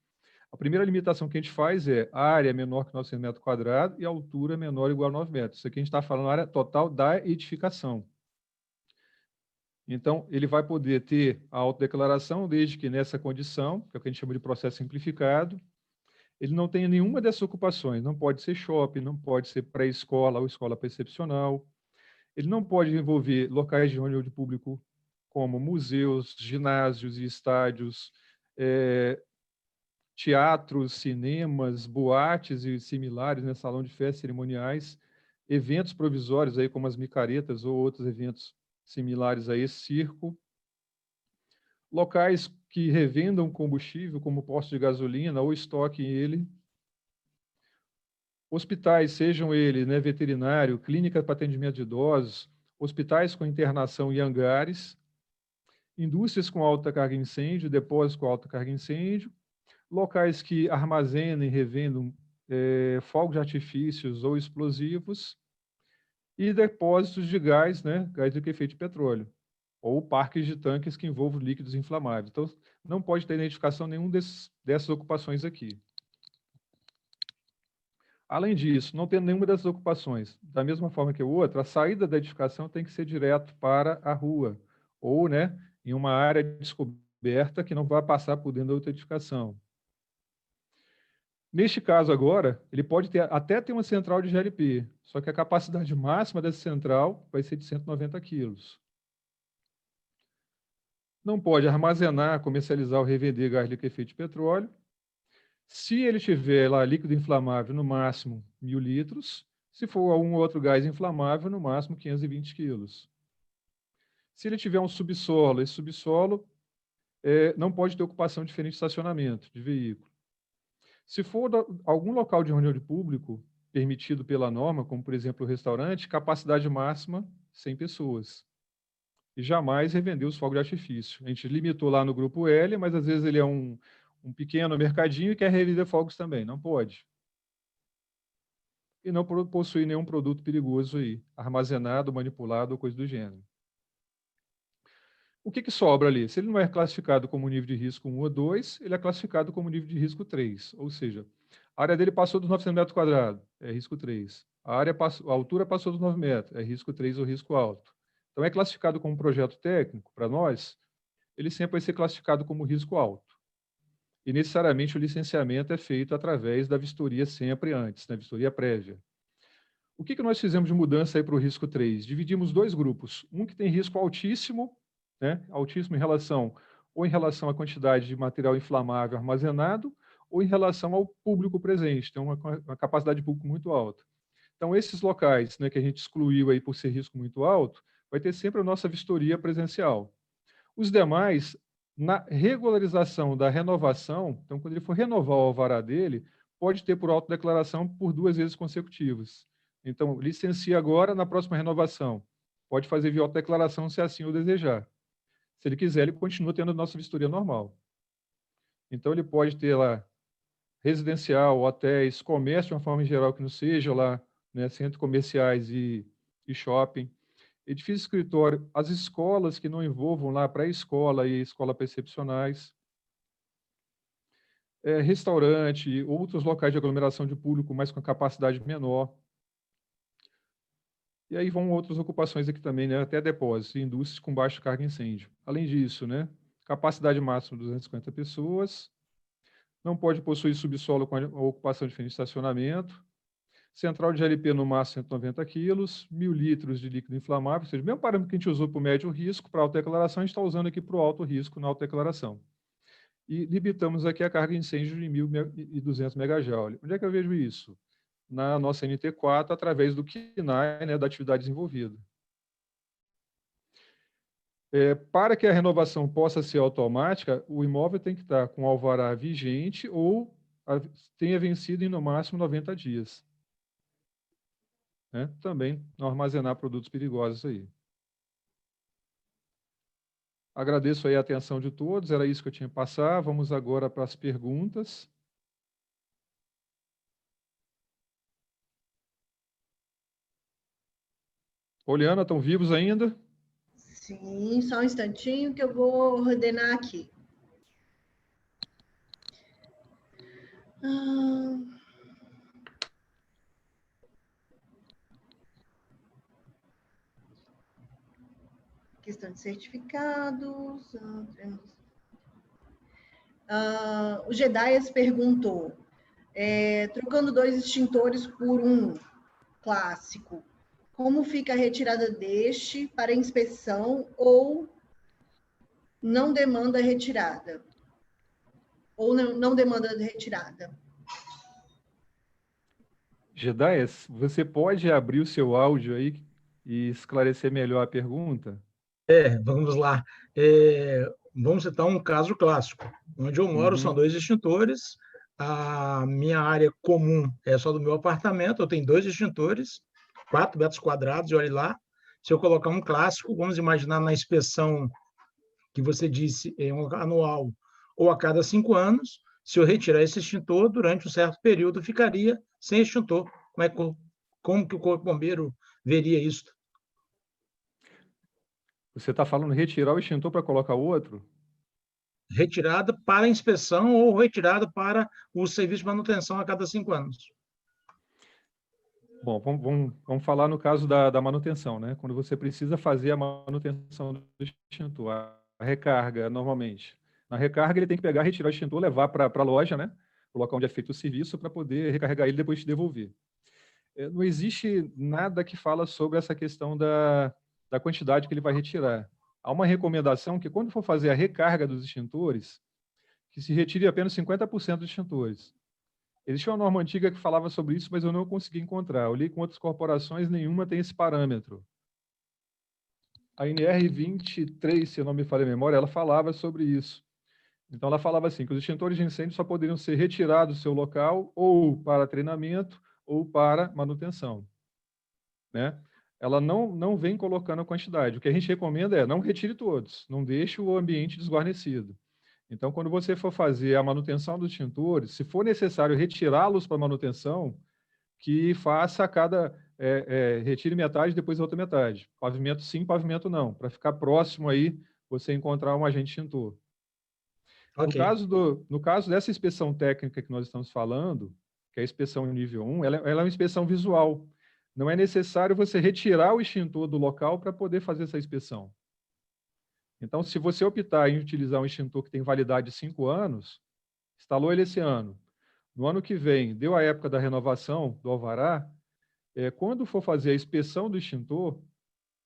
A primeira limitação que a gente faz é a área menor que 900 metros quadrados e a altura menor ou igual a 9 metros. Isso aqui a gente está falando da área total da edificação. Então, ele vai poder ter a autodeclaração desde que nessa condição, que é o que a gente chama de processo simplificado, ele não tenha nenhuma dessas ocupações. Não pode ser shopping, não pode ser pré-escola ou escola precepcional. Ele não pode envolver locais de reunião de público como museus, ginásios e estádios, teatros, cinemas, boates e similares, né, salão de festas cerimoniais, eventos provisórios aí como as micaretas ou outros eventos similares a esse, circo, locais que revendam combustível, como postos de gasolina ou estoquem ele, hospitais, sejam eles, né, veterinário, clínica para atendimento de idosos, hospitais com internação e hangares, indústrias com alta carga de incêndio, depósitos com alta carga de incêndio, locais que armazenem e revendam fogos de artifícios ou explosivos, e depósitos de gás, né, gás liquefeito de petróleo, ou parques de tanques que envolvam líquidos inflamáveis. Então, não pode ter identificação nenhum dessas ocupações aqui. Além disso, não tendo nenhuma dessas ocupações, da mesma forma que o outro, a saída da edificação tem que ser direto para a rua, ou, né, em uma área descoberta que não vai passar por dentro da outra edificação. Neste caso agora, ele pode até ter uma central de GLP, só que a capacidade máxima dessa central vai ser de 190 quilos. Não pode armazenar, comercializar ou revender gás liquefeito de petróleo. Se ele tiver lá líquido inflamável, no máximo 1.000 litros. Se for algum outro gás inflamável, no máximo 520 quilos. Se ele tiver um subsolo, esse subsolo não pode ter ocupação diferente de estacionamento de veículo. Se for algum local de reunião de público permitido pela norma, como, por exemplo, o restaurante, capacidade máxima 100 pessoas. E jamais revender os fogos de artifício. A gente limitou lá no grupo L, mas às vezes ele é um pequeno mercadinho e quer revender fogos também. Não pode. E não possui nenhum produto perigoso aí, armazenado, manipulado ou coisa do gênero. O que sobra ali? Se ele não é classificado como nível de risco 1 ou 2, ele é classificado como nível de risco 3, ou seja, a área dele passou dos 900 metros quadrados, é risco 3. A altura passou dos 9 metros, é risco 3 ou risco alto. Então, é classificado como projeto técnico, para nós, ele sempre vai ser classificado como risco alto. E, necessariamente, o licenciamento é feito através da vistoria sempre antes, da vistoria prévia. O que nós fizemos de mudança aí para o risco 3? Dividimos dois grupos. Um que tem risco altíssimo, altíssimo em relação à quantidade de material inflamável armazenado, ou em relação ao público presente, tem uma capacidade de público muito alta. Então, esses locais que a gente excluiu aí por ser risco muito alto, vai ter sempre a nossa vistoria presencial. Os demais, na regularização da renovação, então, quando ele for renovar o alvará dele, pode ter por autodeclaração por 2 vezes consecutivas. Então, licencia agora, na próxima renovação. Pode fazer via autodeclaração se assim o desejar. Se ele quiser, ele continua tendo a nossa vistoria normal. Então, ele pode ter lá residencial, hotéis, comércio de uma forma em geral que não seja lá, centros comerciais e shopping, edifício escritório, as escolas que não envolvam lá pré-escola e escola percepcionais, restaurante, outros locais de aglomeração de público, mas com capacidade menor. E aí vão outras ocupações aqui também, até depósitos, indústrias com baixa carga incêndio. Além disso, capacidade máxima de 250 pessoas, não pode possuir subsolo com a ocupação diferente de estacionamento, central de LP no máximo 190 quilos, 1.000 litros de líquido inflamável, ou seja, o mesmo parâmetro que a gente usou para o médio risco, para a autodeclaração, a gente está usando aqui para o alto risco na autodeclaração. E limitamos aqui a carga de incêndio de 1.200 megajoule. Onde é que eu vejo isso? Na nossa NT4, através do KNAI, da atividade desenvolvida. Para que a renovação possa ser automática, o imóvel tem que estar com alvará vigente ou tenha vencido em, no máximo, 90 dias. Também não armazenar produtos perigosos aí. Agradeço aí a atenção de todos, era isso que eu tinha que passar. Vamos agora para as perguntas. Poliana, estão vivos ainda? Sim, só um instantinho que eu vou ordenar aqui. Questão de certificados. O Gedaias perguntou, trocando 2 extintores por um clássico, como fica a retirada deste para inspeção ou não demanda retirada? Ou não demanda retirada? Gedaias, você pode abrir o seu áudio aí e esclarecer melhor a pergunta? Vamos lá. Vamos citar um caso clássico. Onde eu moro são 2 extintores, a minha área comum é só do meu apartamento, eu tenho 2 extintores, 4 metros quadrados, e olha lá, se eu colocar um clássico, vamos imaginar na inspeção que você disse, anual ou a cada 5 anos, se eu retirar esse extintor, durante um certo período, ficaria sem extintor. Como que o Corpo Bombeiro veria isso? Você está falando retirar o extintor para colocar outro? Retirada para inspeção ou retirada para o serviço de manutenção a cada 5 anos. Bom, vamos falar no caso da manutenção, Quando você precisa fazer a manutenção do extintor, a recarga, normalmente. Na recarga, ele tem que pegar, retirar o extintor, levar para a loja, o local onde é feito o serviço, para poder recarregar ele e depois te devolver. Não existe nada que fala sobre essa questão da quantidade que ele vai retirar. há uma recomendação que, quando for fazer a recarga dos extintores, que se retire apenas 50% dos extintores. Existia uma norma antiga que falava sobre isso, mas eu não consegui encontrar. Eu li com outras corporações, nenhuma tem esse parâmetro. A NR 23, se eu não me falha a memória, ela falava sobre isso. Então, ela falava assim, que os extintores de incêndio só poderiam ser retirados do seu local ou para treinamento ou para manutenção, né? Ela não vem colocando a quantidade. O que a gente recomenda é não retire todos, não deixe o ambiente desguarnecido. Então, quando você for fazer a manutenção dos extintores, se for necessário retirá-los para manutenção, que faça retire metade, depois a outra metade. Pavimento sim, pavimento não, para ficar próximo aí, você encontrar um agente extintor. Ok. No caso dessa inspeção técnica que nós estamos falando, que é a inspeção nível 1, ela é uma inspeção visual. Não é necessário você retirar o extintor do local para poder fazer essa inspeção. Então, se você optar em utilizar um extintor que tem validade de 5 anos, instalou ele esse ano, no ano que vem, deu a época da renovação do alvará, quando for fazer a inspeção do extintor,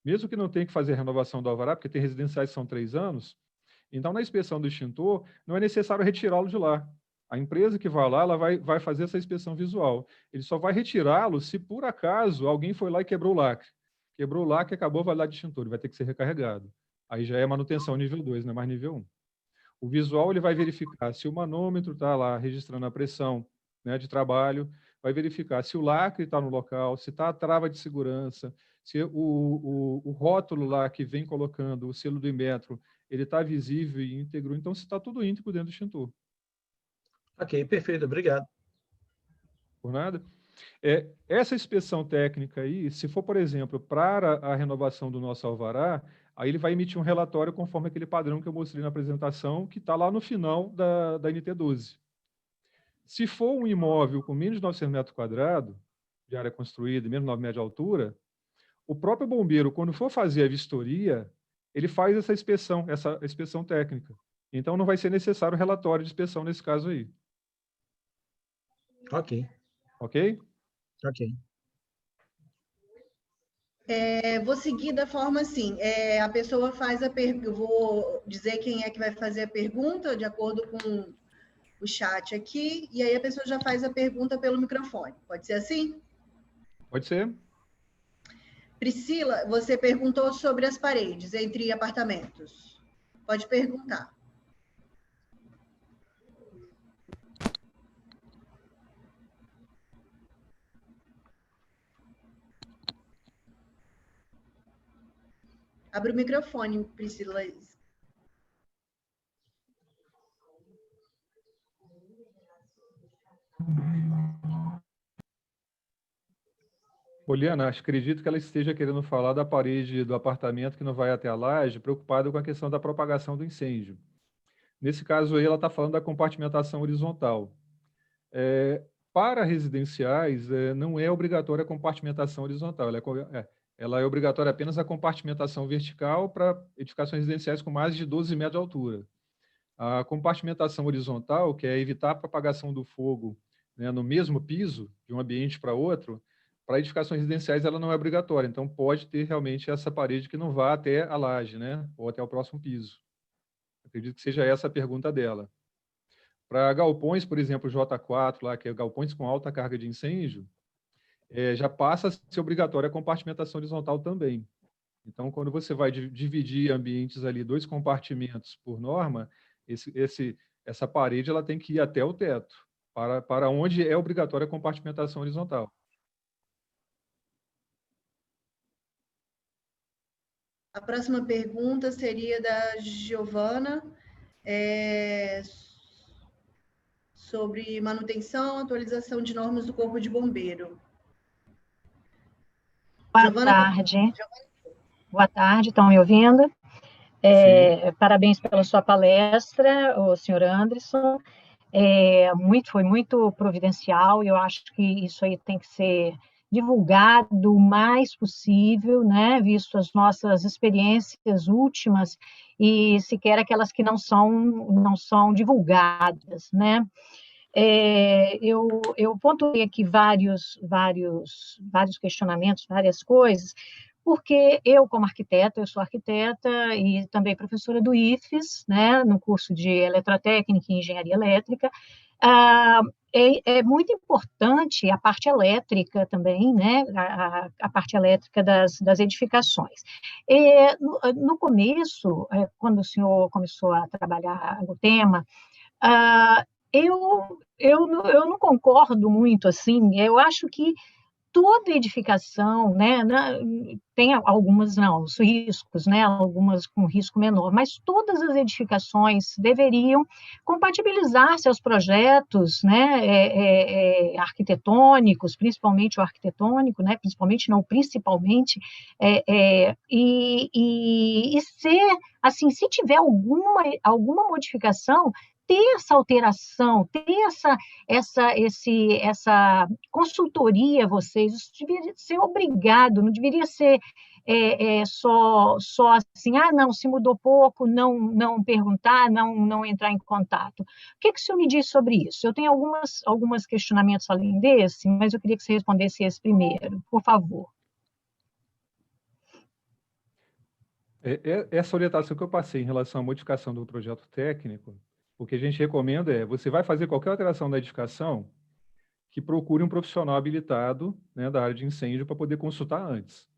mesmo que não tenha que fazer a renovação do alvará, porque tem residenciais que são 3 anos, então, na inspeção do extintor, não é necessário retirá-lo de lá. A empresa que vai lá, ela vai fazer essa inspeção visual. Ele só vai retirá-lo se, por acaso, alguém foi lá e quebrou o lacre. Quebrou o lacre, acabou a validade do extintor, ele vai ter que ser recarregado. Aí já é manutenção nível 2, não é mais nível 1. O visual, ele vai verificar se o manômetro está lá registrando a pressão, né, de trabalho, vai verificar se o lacre está no local, se está a trava de segurança, se o rótulo lá que vem colocando o selo do Inmetro, ele está visível e íntegro, então se está tudo íntegro dentro do extintor. Ok, perfeito, obrigado. Por nada. Essa inspeção técnica aí, se for, por exemplo, para a renovação do nosso alvará, aí ele vai emitir um relatório conforme aquele padrão que eu mostrei na apresentação, que está lá no final da NT12. Se for um imóvel com menos de 900 metros quadrados, de área construída, menos de 9 metros de altura, o próprio bombeiro, quando for fazer a vistoria, ele faz essa inspeção técnica. Então, não vai ser necessário relatório de inspeção nesse caso aí. Ok. Ok? Ok. Vou seguir da forma assim, a pessoa faz a pergunta, eu vou dizer quem é que vai fazer a pergunta, de acordo com o chat aqui, e aí a pessoa já faz a pergunta pelo microfone. Pode ser assim? Pode ser. Priscila, você perguntou sobre as paredes entre apartamentos. Pode perguntar. Abre o microfone, Priscila. Poliana, acredito que ela esteja querendo falar da parede do apartamento que não vai até a laje, preocupada com a questão da propagação do incêndio. Nesse caso aí, ela está falando da compartimentação horizontal. Para residenciais, não é obrigatória a compartimentação horizontal, ela é obrigatória apenas a compartimentação vertical para edificações residenciais com mais de 12 metros de altura. A compartimentação horizontal, que é evitar a propagação do fogo, né, no mesmo piso, de um ambiente para outro, para edificações residenciais ela não é obrigatória, então pode ter realmente essa parede que não vá até a laje, né, ou até o próximo piso. Acredito que seja essa a pergunta dela. Para galpões, por exemplo, J4, lá, que é galpões com alta carga de incêndio, já passa a ser obrigatória a compartimentação horizontal também. Então, quando você vai dividir ambientes ali, 2 compartimentos por norma, essa parede ela tem que ir até o teto, para onde é obrigatória a compartimentação horizontal. A próxima pergunta seria da Giovana, sobre manutenção, atualização de normas do Corpo de Bombeiro. Boa tarde. Boa tarde, estão me ouvindo? Parabéns pela sua palestra, o senhor Anderson. Foi muito providencial, e eu acho que isso aí tem que ser divulgado o mais possível, né, visto as nossas experiências últimas e sequer aquelas que não são divulgadas, né. Eu pontuei aqui vários questionamentos, várias coisas, porque eu, como arquiteta, eu sou arquiteta e também professora do IFES, né, no curso de Eletrotécnica e Engenharia Elétrica. É muito importante a parte elétrica também, né, a parte elétrica das edificações. No começo, quando o senhor começou a trabalhar no tema, eu não concordo muito, assim, eu acho que toda edificação, né, tem algumas não, os riscos, né, algumas com risco menor, mas todas as edificações deveriam compatibilizar seus projetos, né, arquitetônicos, principalmente o arquitetônico, né, principalmente, e ser, assim, se tiver alguma modificação, ter essa alteração, ter essa consultoria, vocês, isso deveria ser obrigado, não deveria ser só assim, não, se mudou pouco, não perguntar, não entrar em contato. O que o senhor me diz sobre isso? Eu tenho alguns questionamentos além desse, mas eu queria que você respondesse esse primeiro, por favor. Essa orientação que eu passei em relação à modificação do projeto técnico, o que a gente recomenda é, você vai fazer qualquer alteração da edificação, que procure um profissional habilitado, né, da área de incêndio para poder consultar antes.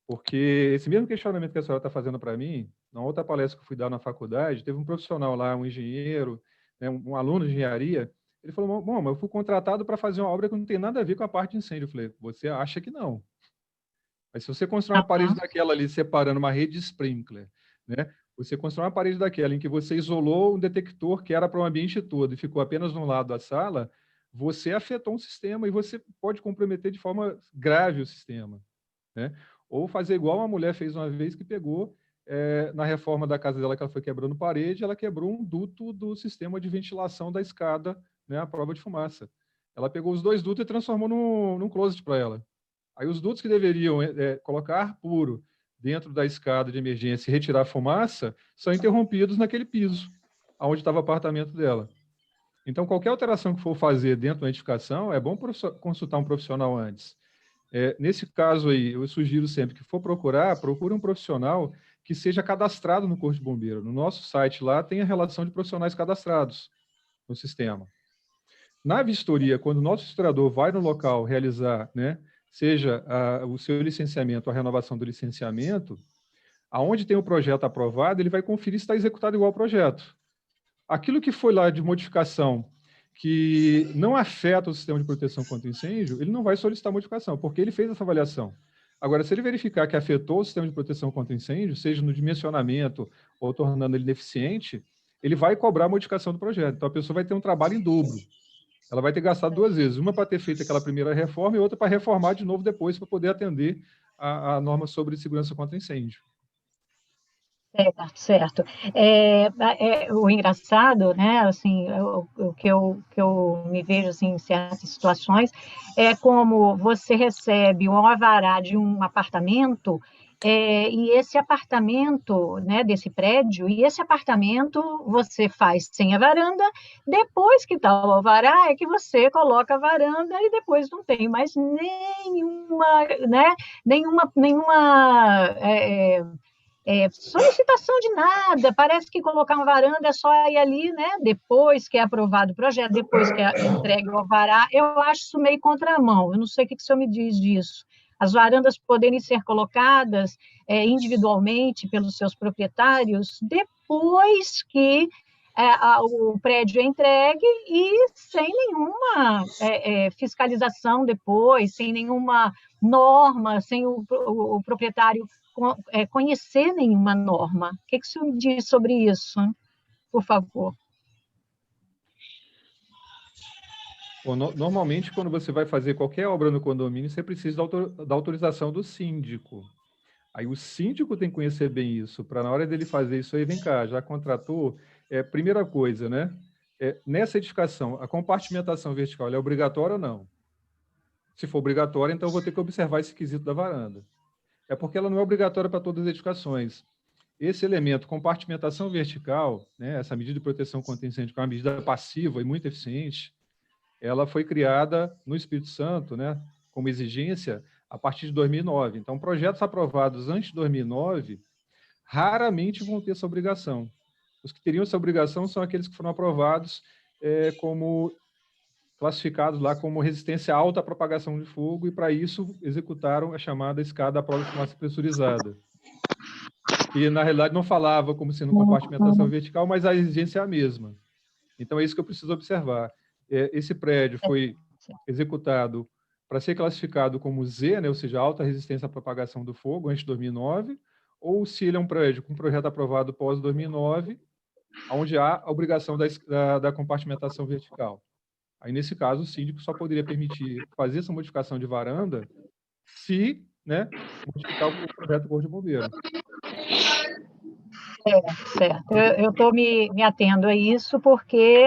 Porque esse mesmo questionamento que a senhora está fazendo para mim, na outra palestra que eu fui dar na faculdade, teve um profissional lá, um engenheiro, né, um aluno de engenharia, ele falou, bom, mas eu fui contratado para fazer uma obra que não tem nada a ver com a parte de incêndio. Eu falei, você acha que não? Mas se você construir uma parede daquela ali, separando uma rede de sprinkler, né? Você construir uma parede daquela em que você isolou um detector que era para o ambiente todo e ficou apenas num lado da sala, você afetou um sistema e você pode comprometer de forma grave o sistema, né? Ou fazer igual uma mulher fez uma vez que pegou, na reforma da casa dela, que ela foi quebrando parede, ela quebrou um duto do sistema de ventilação da escada, né, à prova de fumaça. Ela pegou os 2 dutos e transformou num closet para ela. Aí os dutos que deveriam colocar ar puro dentro da escada de emergência e retirar a fumaça são interrompidos naquele piso, onde estava o apartamento dela. Então, qualquer alteração que for fazer dentro da edificação, é bom consultar um profissional antes. Nesse caso aí, eu sugiro sempre que for procure um profissional que seja cadastrado no Corpo de Bombeiro. No nosso site lá tem a relação de profissionais cadastrados no sistema. Na vistoria, quando o nosso historiador vai no local realizar, né, seja o seu licenciamento, a renovação do licenciamento, aonde tem o projeto aprovado, ele vai conferir se está executado igual ao projeto. Aquilo que foi lá de modificação que não afeta o sistema de proteção contra incêndio, ele não vai solicitar modificação, porque ele fez essa avaliação. Agora, se ele verificar que afetou o sistema de proteção contra incêndio, seja no dimensionamento ou tornando ele deficiente, ele vai cobrar a modificação do projeto. Então, a pessoa vai ter um trabalho em dobro. Ela vai ter gastado 2 vezes, uma para ter feito aquela primeira reforma e outra para reformar de novo depois, para poder atender a norma sobre segurança contra incêndio. Certo. O engraçado, né, assim, o que eu me vejo assim, em certas situações, é como você recebe um alvará de um apartamento, e esse apartamento, né, desse prédio, e esse apartamento você faz sem a varanda, depois que está o alvará, é que você coloca a varanda e depois não tem mais nenhuma solicitação de nada, parece que colocar uma varanda é só ir ali, né? Depois que é aprovado o projeto, depois que é entregue o alvará, eu acho isso meio contramão, eu não sei o que o senhor me diz disso. As varandas poderem ser colocadas individualmente pelos seus proprietários depois que o prédio é entregue e sem nenhuma fiscalização depois, sem nenhuma norma, sem o proprietário conhecer nenhuma norma. O que o senhor me diz sobre isso, por favor? Bom, normalmente, quando você vai fazer qualquer obra no condomínio, você precisa da autorização do síndico. Aí o síndico tem que conhecer bem isso, para na hora dele fazer isso aí, vem cá, já contratou? Primeira coisa, né? Nessa edificação, a compartimentação vertical é obrigatória ou não? Se for obrigatória, então eu vou ter que observar esse quesito da varanda. É porque ela não é obrigatória para todas as edificações. Esse elemento, compartimentação vertical, né, essa medida de proteção contra incêndio, que é uma medida passiva e muito eficiente, ela foi criada no Espírito Santo, né, como exigência a partir de 2009. Então, projetos aprovados antes de 2009 raramente vão ter essa obrigação. Os que teriam essa obrigação são aqueles que foram aprovados como classificados lá como resistência alta à propagação de fogo, e para isso executaram a chamada escada da prova de fumaça pressurizada, que na realidade não falava como sendo compartimentação vertical, mas a exigência é a mesma. Então é isso que eu preciso observar. Esse prédio foi executado para ser classificado como Z, né, ou seja, alta resistência à propagação do fogo, antes de 2009, ou se ele é um prédio com projeto aprovado pós 2009, onde há a obrigação da compartimentação vertical. Aí, nesse caso, o síndico só poderia permitir fazer essa modificação de varanda se, né, modificar o projeto do Corpo de Bombeiro. Certo. Eu estou me atendo a isso porque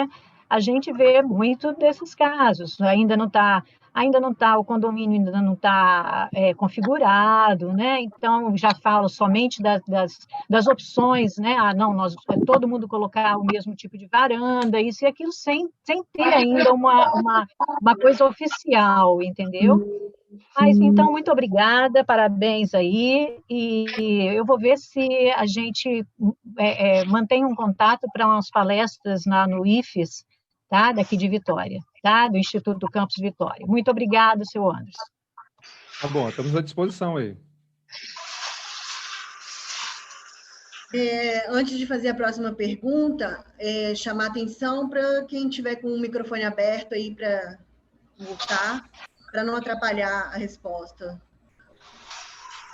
a gente vê muito desses casos. O condomínio ainda não está configurado, né? Então, já falo somente das opções, né? Não, todo mundo colocar o mesmo tipo de varanda, isso e aquilo, sem ter ainda uma coisa oficial, entendeu? Mas, então, muito obrigada, parabéns aí, e eu vou ver se a gente mantém um contato para umas palestras no IFES, tá? Daqui de Vitória, tá? Do Instituto Campus Vitória. Muito obrigada, seu Anderson. Tá bom, estamos à disposição aí. Antes de fazer a próxima pergunta, chamar atenção para quem tiver com o microfone aberto aí para voltar, para não atrapalhar a resposta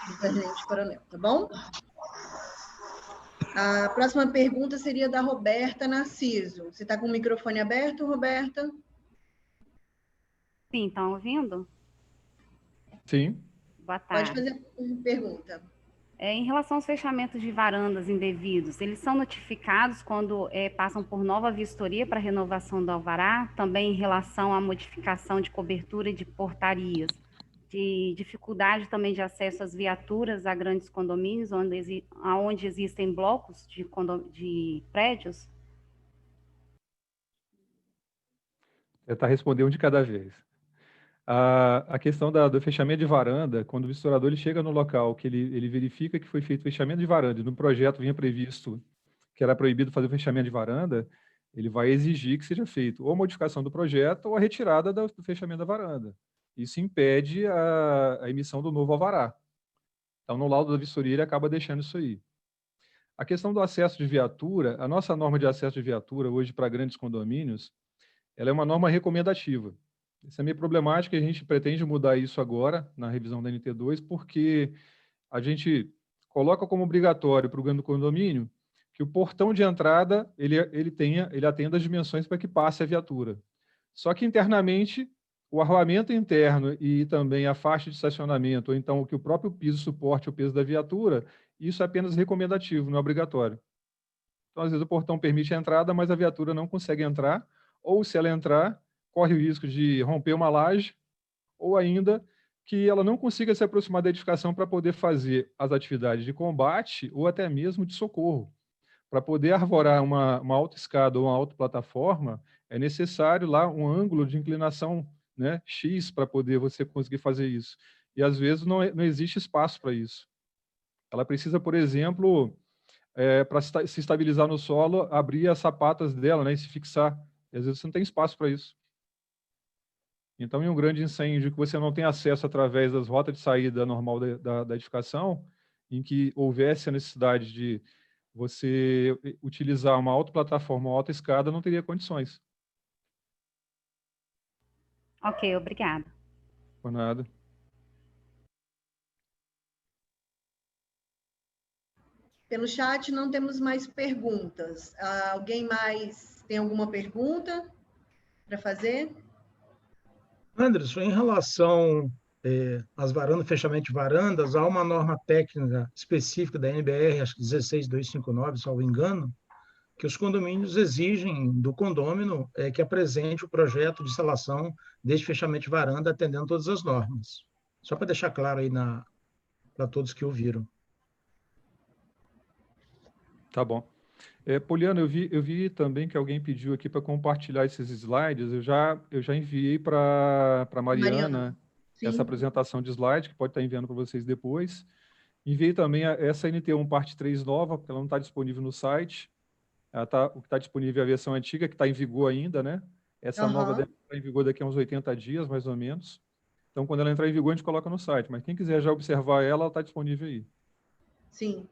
do Tenente Coronel, tá bom? A próxima pergunta seria da Roberta Narciso. Você está com o microfone aberto, Roberta? Sim, estão ouvindo? Sim. Boa tarde. Pode fazer a pergunta. Em relação aos fechamentos de varandas indevidos, eles são notificados quando passam por nova vistoria para renovação do alvará, também em relação à modificação de cobertura e de portarias, de dificuldade também de acesso às viaturas a grandes condomínios, onde existem blocos de prédios? Tentar responder um de cada vez. A questão do fechamento de varanda, quando o vistorador ele chega no local, que ele verifica que foi feito fechamento de varanda, e no projeto vinha previsto que era proibido fazer o fechamento de varanda, ele vai exigir que seja feito ou a modificação do projeto ou a retirada do fechamento da varanda. Isso impede a emissão do novo alvará. Então, no laudo da vistoria, ele acaba deixando isso aí. A questão do acesso de viatura, a nossa norma de acesso de viatura, hoje, para grandes condomínios, ela é uma norma recomendativa. Isso é meio problemático, e a gente pretende mudar isso agora, na revisão da NT2, porque a gente coloca como obrigatório para o grande condomínio que o portão de entrada ele atenda as dimensões para que passe a viatura. Só que internamente, o arruamento interno e também a faixa de estacionamento, ou então o que o próprio piso suporte o peso da viatura, isso é apenas recomendativo, não é obrigatório. Então, às vezes, o portão permite a entrada, mas a viatura não consegue entrar, ou se ela entrar, corre o risco de romper uma laje, ou ainda que ela não consiga se aproximar da edificação para poder fazer as atividades de combate ou até mesmo de socorro. Para poder arvorar uma autoescada ou uma autoplataforma, é necessário lá um ângulo de inclinação, né, X, para poder você conseguir fazer isso. E às vezes não existe espaço para isso. Ela precisa, por exemplo, para se estabilizar no solo, abrir as sapatas dela, né, e se fixar. E às vezes você não tem espaço para isso. Então, em um grande incêndio que você não tem acesso através das rotas de saída normal da edificação, em que houvesse a necessidade de você utilizar uma autoplataforma ou autoescada, não teria condições. Ok, obrigada. Por nada. Pelo chat não temos mais perguntas. Alguém mais tem alguma pergunta para fazer? Anderson, em relação às varandas, fechamento de varandas, há uma norma técnica específica da NBR, acho que 16259, salvo engano, que os condomínios exigem do condômino que apresente o projeto de instalação deste fechamento de varanda, atendendo todas as normas. Só para deixar claro aí para todos que ouviram. Tá bom. Poliana, eu vi também que alguém pediu aqui para compartilhar esses slides. Eu já enviei para a Mariana. essa apresentação de slide, que pode estar enviando para vocês depois. Enviei também essa NT1 parte 3 nova, porque ela não está disponível no site. O que está disponível é a versão antiga, que está em vigor ainda, né? Essa nova deve estar em vigor daqui a uns 80 dias, mais ou menos. Então, quando ela entrar em vigor, a gente coloca no site. Mas quem quiser já observar ela está disponível aí. Sim.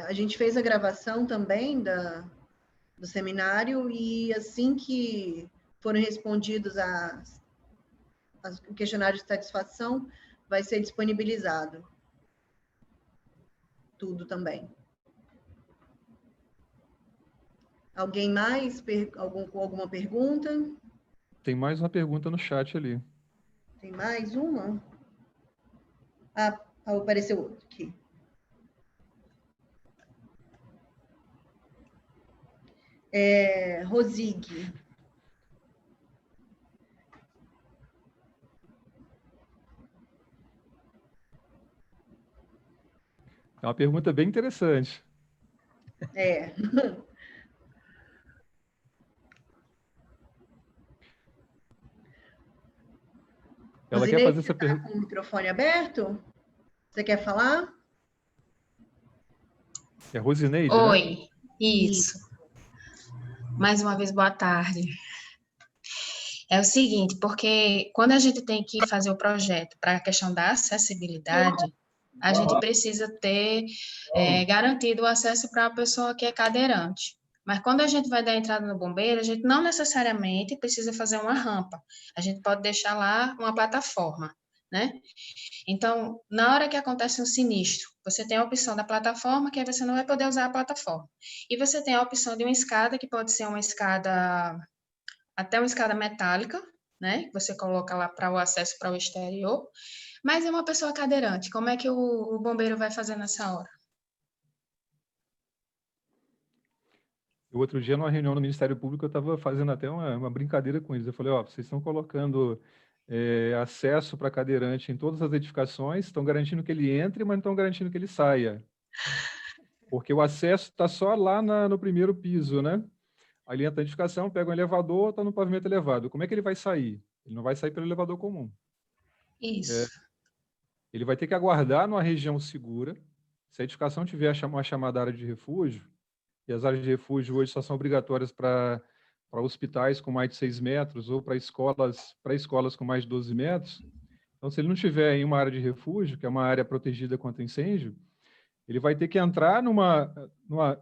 A gente fez a gravação também do seminário e assim que foram respondidos o questionário de satisfação, vai ser disponibilizado tudo também. Alguém mais? Alguma pergunta? Tem mais uma pergunta no chat ali. Tem mais uma? Apareceu outro aqui. Rosig. É uma pergunta bem interessante. Ela quer fazer essa pergunta. Com o microfone aberto? Você quer falar? É Rosineide, Oi, né? isso. Mais uma vez, boa tarde. É o seguinte, porque quando a gente tem que fazer o projeto para a questão da acessibilidade, a gente precisa ter garantido o acesso para a pessoa que é cadeirante. Mas quando a gente vai dar entrada no bombeiro, a gente não necessariamente precisa fazer uma rampa. A gente pode deixar lá uma plataforma, né? Então, na hora que acontece um sinistro, você tem a opção da plataforma, que aí você não vai poder usar a plataforma. E você tem a opção de uma escada, que pode ser uma escada, até uma escada metálica, né? Você coloca lá para o acesso para o exterior. Mas é uma pessoa cadeirante, como é que o bombeiro vai fazer nessa hora? Outro dia, numa reunião no Ministério Público, eu estava fazendo até uma brincadeira com eles. Eu falei, vocês estão colocando acesso para cadeirante em todas as edificações, estão garantindo que ele entre, mas não estão garantindo que ele saia. Porque o acesso está só lá no primeiro piso, né? Aí ele entra na edificação, pega um elevador, está no pavimento elevado. Como é que ele vai sair? Ele não vai sair pelo elevador comum. Isso. Ele vai ter que aguardar numa região segura. Se a edificação tiver uma chamada área de refúgio, e as áreas de refúgio hoje só são obrigatórias para hospitais com mais de 6 metros ou para escolas com mais de 12 metros. Então, se ele não tiver em uma área de refúgio, que é uma área protegida contra incêndio, ele vai ter que entrar numa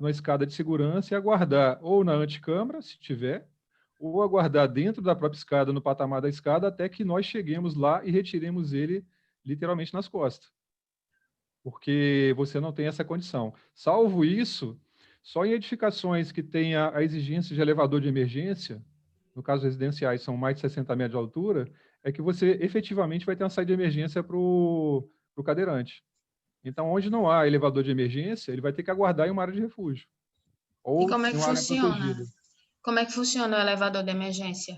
escada de segurança e aguardar ou na antecâmara, se tiver, ou aguardar dentro da própria escada, no patamar da escada, até que nós cheguemos lá e retiremos ele literalmente nas costas. Porque você não tem essa condição. Salvo isso, só em edificações que tenha a exigência de elevador de emergência, no caso residenciais são mais de 60 metros de altura, é que você efetivamente vai ter uma saída de emergência para o cadeirante. Então, onde não há elevador de emergência, ele vai ter que aguardar em uma área de refúgio. Ou E como é que em uma área funciona? protegida. Como é que funciona o elevador de emergência?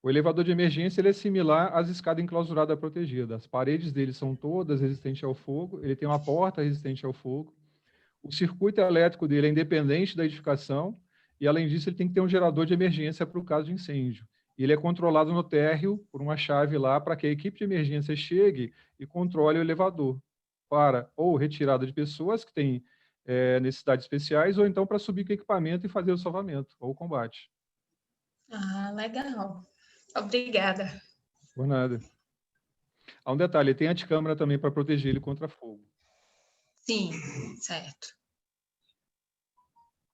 O elevador de emergência ele é similar às escadas enclausuradas protegidas. As paredes dele são todas resistentes ao fogo, ele tem uma porta resistente ao fogo. O circuito elétrico dele é independente da edificação e, além disso, ele tem que ter um gerador de emergência para o caso de incêndio. E ele é controlado no térreo por uma chave lá para que a equipe de emergência chegue e controle o elevador para ou retirada de pessoas que têm necessidades especiais ou então para subir com o equipamento e fazer o salvamento ou o combate. Ah, legal. Obrigada. Por nada. Há um detalhe, ele tem anticâmara também para proteger ele contra fogo. Sim, certo.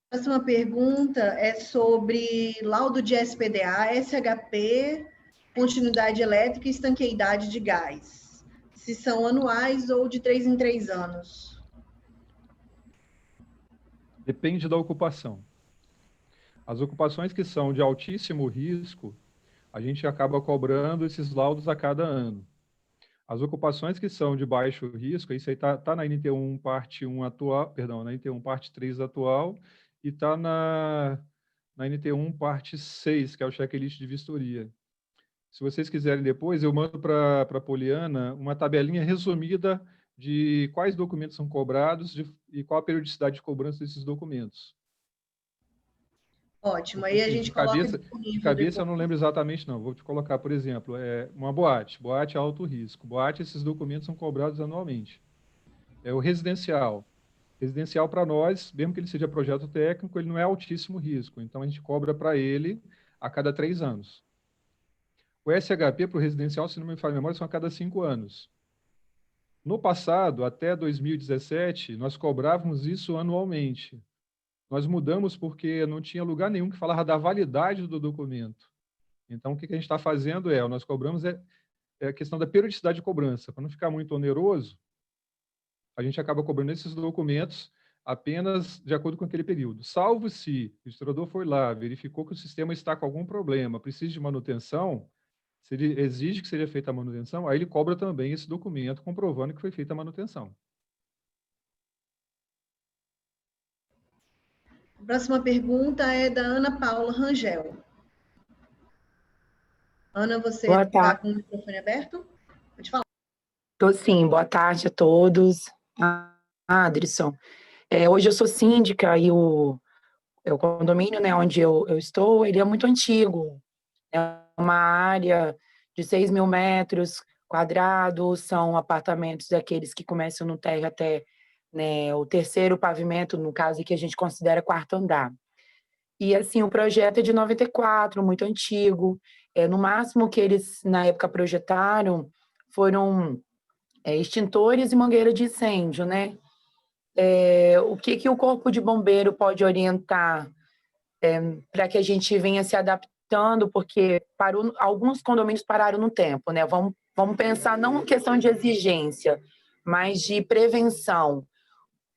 A próxima pergunta é sobre laudo de SPDA, SHP, continuidade elétrica e estanqueidade de gás. Se são anuais ou de 3 em 3 anos. Depende da ocupação. As ocupações que são de altíssimo risco, a gente acaba cobrando esses laudos a cada ano. As ocupações que são de baixo risco, isso aí está na NT1 parte 1 atual, perdão, na NT1 parte 3 atual, e está na NT1 parte 6, que é o checklist de vistoria. Se vocês quiserem depois, eu mando para a Poliana uma tabelinha resumida de quais documentos são cobrados e qual a periodicidade de cobrança desses documentos. Ótimo, aí a gente De coloca cabeça, disponível eu não lembro exatamente, não. Vou te colocar, por exemplo, uma boate alto risco. Boate, esses documentos são cobrados anualmente. É o residencial. Residencial, para nós, mesmo que ele seja projeto técnico, ele não é altíssimo risco. Então, a gente cobra para ele a cada 3 anos. O SHP para o residencial, se não me falha a memória, são a cada 5 anos. No passado, até 2017, nós cobrávamos isso anualmente. Nós mudamos porque não tinha lugar nenhum que falava da validade do documento. Então, o que a gente está fazendo nós cobramos a questão da periodicidade de cobrança. Para não ficar muito oneroso, a gente acaba cobrando esses documentos apenas de acordo com aquele período. Salvo se o historiador foi lá, verificou que o sistema está com algum problema, precisa de manutenção, se ele exige que seja feita a manutenção, aí ele cobra também esse documento comprovando que foi feita a manutenção. A próxima pergunta é da Ana Paula Rangel. Ana, você está com o microfone aberto? Pode falar. Tô sim, boa tarde a todos. Adrisson, hoje eu sou síndica e o condomínio, né, onde eu estou, ele é muito antigo. É uma área de 6.000 metros quadrados, são apartamentos daqueles que começam no térreo até, né, o terceiro pavimento, no caso, que a gente considera quarto andar. E, assim, o projeto é de 94, muito antigo. No máximo que eles, na época, projetaram foram extintores e mangueira de incêndio, né? O que o Corpo de Bombeiro pode orientar para que a gente venha se adaptando, porque alguns condomínios pararam no tempo, né? Vamos pensar não questão de exigência, mas de prevenção,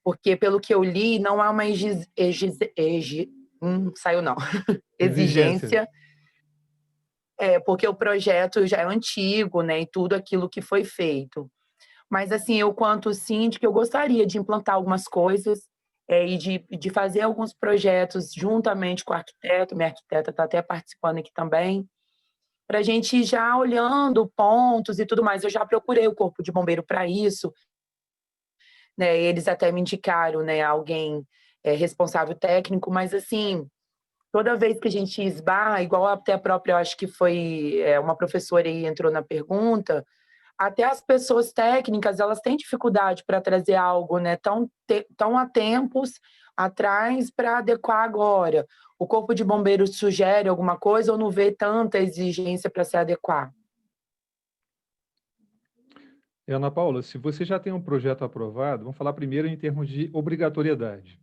porque pelo que eu li, não há uma saiu não. Exigência, porque o projeto já é antigo, né? E tudo aquilo que foi feito. Mas, assim, eu, quanto síndica, eu gostaria de implantar algumas coisas e de fazer alguns projetos juntamente com o arquiteto. Minha arquiteta está até participando aqui também, para a gente ir já olhando pontos e tudo mais. Eu já procurei o Corpo de Bombeiro para isso, né? Eles até me indicaram, né, alguém responsável técnico, mas, assim, toda vez que a gente esbarra, igual até a própria, eu acho que foi uma professora aí entrou na pergunta, até as pessoas técnicas, elas têm dificuldade para trazer algo, né, tão há tempos atrás para adequar agora. O Corpo de Bombeiros sugere alguma coisa ou não vê tanta exigência para se adequar? Ana Paula, se você já tem um projeto aprovado, vamos falar primeiro em termos de obrigatoriedade.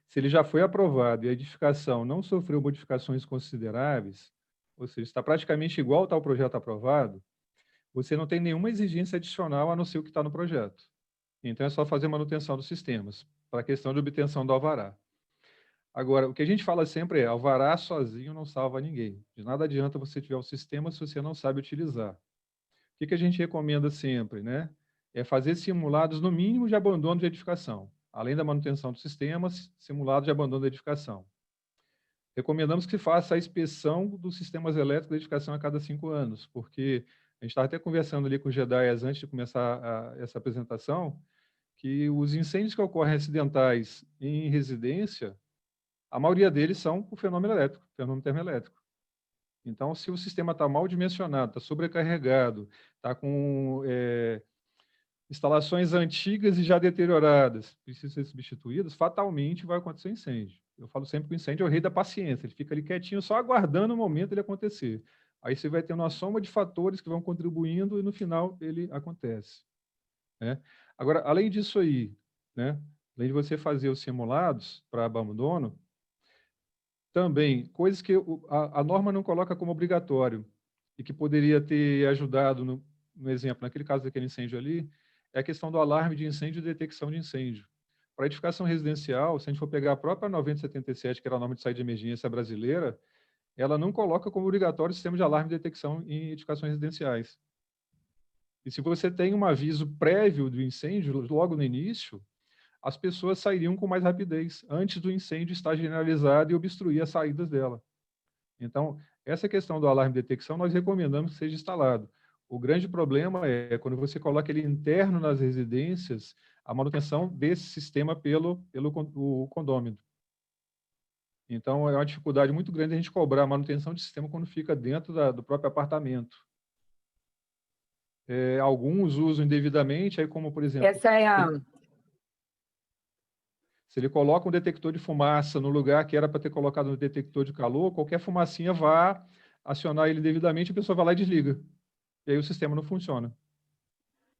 Se ele já foi aprovado e a edificação não sofreu modificações consideráveis, ou seja, está praticamente igual ao projeto aprovado, você não tem nenhuma exigência adicional a não ser o que está no projeto. Então, é só fazer manutenção dos sistemas, para a questão de obtenção do alvará. Agora, o que a gente fala sempre alvará sozinho não salva ninguém. De nada adianta você tiver o sistema se você não sabe utilizar. O que a gente recomenda sempre, né? É fazer simulados, no mínimo, de abandono de edificação. Além da manutenção dos sistemas, simulado de abandono da edificação. Recomendamos que faça a inspeção dos sistemas elétricos da edificação a cada 5 anos, porque a gente estava até conversando ali com o Gedaias antes de começar essa apresentação, que os incêndios que ocorrem acidentais em residência, a maioria deles são por fenômeno elétrico, fenômeno termoelétrico. Então, se o sistema está mal dimensionado, está sobrecarregado, está com instalações antigas e já deterioradas, precisam ser substituídas, fatalmente vai acontecer incêndio. Eu falo sempre que o incêndio é o rei da paciência, ele fica ali quietinho, só aguardando o momento ele acontecer. Aí você vai ter uma soma de fatores que vão contribuindo e no final ele acontece. Né? Agora, além disso aí, né, além de você fazer os simulados para abandono, também coisas que a norma não coloca como obrigatório e que poderia ter ajudado no exemplo, naquele caso daquele incêndio ali, é a questão do alarme de incêndio e detecção de incêndio. Para edificação residencial, se a gente for pegar a própria 9077, que era a norma de saída de emergência brasileira, ela não coloca como obrigatório o sistema de alarme de detecção em edificações residenciais. E se você tem um aviso prévio do incêndio, logo no início, as pessoas sairiam com mais rapidez, antes do incêndio estar generalizado e obstruir as saídas dela. Então, essa questão do alarme de detecção, nós recomendamos que seja instalado. O grande problema é quando você coloca ele interno nas residências, a manutenção desse sistema pelo o condômino. Então, é uma dificuldade muito grande a gente cobrar a manutenção de sistema quando fica dentro do próprio apartamento. Alguns usam indevidamente, aí como, por exemplo... Essa é a... Se ele coloca um detector de fumaça no lugar que era para ter colocado um detector de calor, qualquer fumacinha vai acionar ele devidamente, a pessoa vai lá e desliga. E aí o sistema não funciona.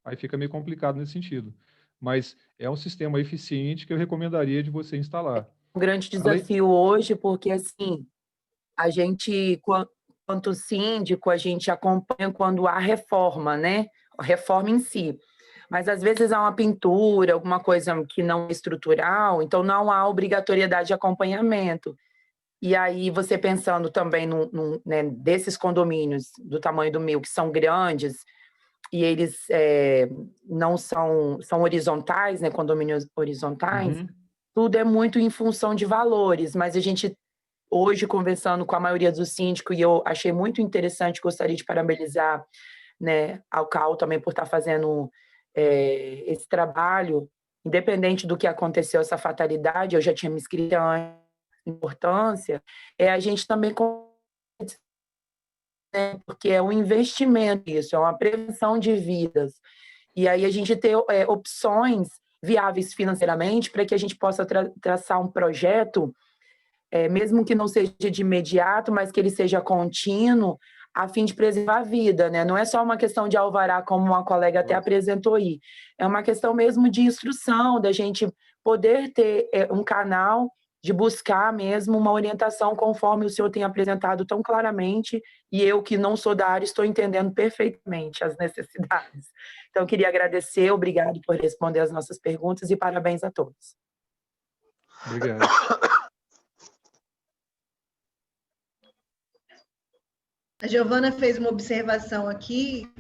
Aí fica meio complicado nesse sentido. Mas é um sistema eficiente que eu recomendaria de você instalar. Um grande desafio hoje, porque assim, a gente, quanto síndico, a gente acompanha quando há reforma, né? A reforma em si. Mas, às vezes, há uma pintura, alguma coisa que não é estrutural, então não há obrigatoriedade de acompanhamento. E aí, você pensando também né, desses condomínios do tamanho do meu, que são grandes, e eles não são horizontais, né, condomínios horizontais, tudo é muito em função de valores, mas a gente, hoje, conversando com a maioria dos síndicos, e eu achei muito interessante, gostaria de parabenizar, né, ao CAU também por estar fazendo esse trabalho, independente do que aconteceu, essa fatalidade, eu já tinha me inscrito antes, importância, a gente também, né, porque é um investimento isso, é uma prevenção de vidas, e aí a gente ter opções viáveis financeiramente para que a gente possa traçar um projeto, mesmo que não seja de imediato, mas que ele seja contínuo, a fim de preservar a vida, né? Não é só uma questão de alvará, como uma colega até apresentou aí, é uma questão mesmo de instrução, da gente poder ter um canal de buscar mesmo uma orientação conforme o senhor tem apresentado tão claramente, e eu que não sou da área estou entendendo perfeitamente as necessidades. Então, eu queria agradecer, obrigado por responder as nossas perguntas e parabéns a todos. Obrigado. A Giovana fez uma observação aqui,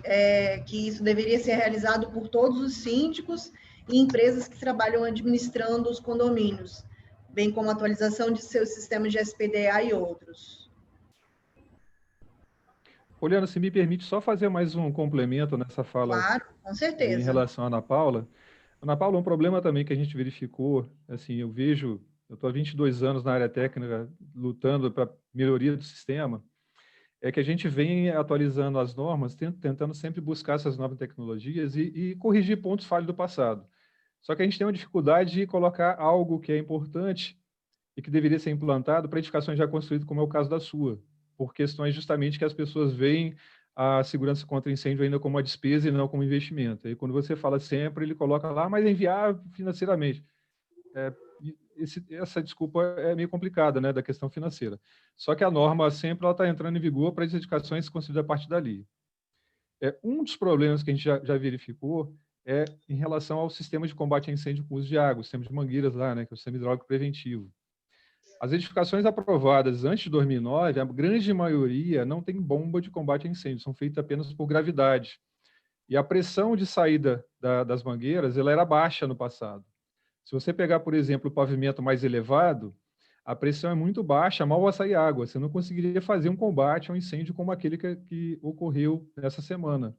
que isso deveria ser realizado por todos os síndicos e empresas que trabalham administrando os condomínios, bem como a atualização de seus sistemas de SPDA e outros. Poliana, se me permite só fazer mais um complemento nessa fala. Claro, com certeza. Em relação à Ana Paula. Ana Paula, um problema também que a gente verificou, assim, eu estou há 22 anos na área técnica, lutando para melhoria do sistema, é que a gente vem atualizando as normas, tentando sempre buscar essas novas tecnologias e corrigir pontos falhos do passado. Só que a gente tem uma dificuldade de colocar algo que é importante e que deveria ser implantado para edificações já construídas, como é o caso da sua, por questões justamente que as pessoas veem a segurança contra incêndio ainda como uma despesa e não como investimento. E quando você fala sempre, ele coloca lá, mas é inviável financeiramente. Essa desculpa é meio complicada, né, da questão financeira. Só que a norma sempre está entrando em vigor para as edificações construídas a partir dali. Um dos problemas que a gente já verificou é em relação ao sistema de combate a incêndio com uso de água, o sistema de mangueiras lá, né, que é o sistema hidráulico preventivo. As edificações aprovadas antes de 2009, a grande maioria não tem bomba de combate a incêndio, são feitas apenas por gravidade. E a pressão de saída das mangueiras ela era baixa no passado. Se você pegar, por exemplo, o pavimento mais elevado, a pressão é muito baixa, mal vai sair água. Você não conseguiria fazer um combate a um incêndio como aquele que ocorreu nessa semana.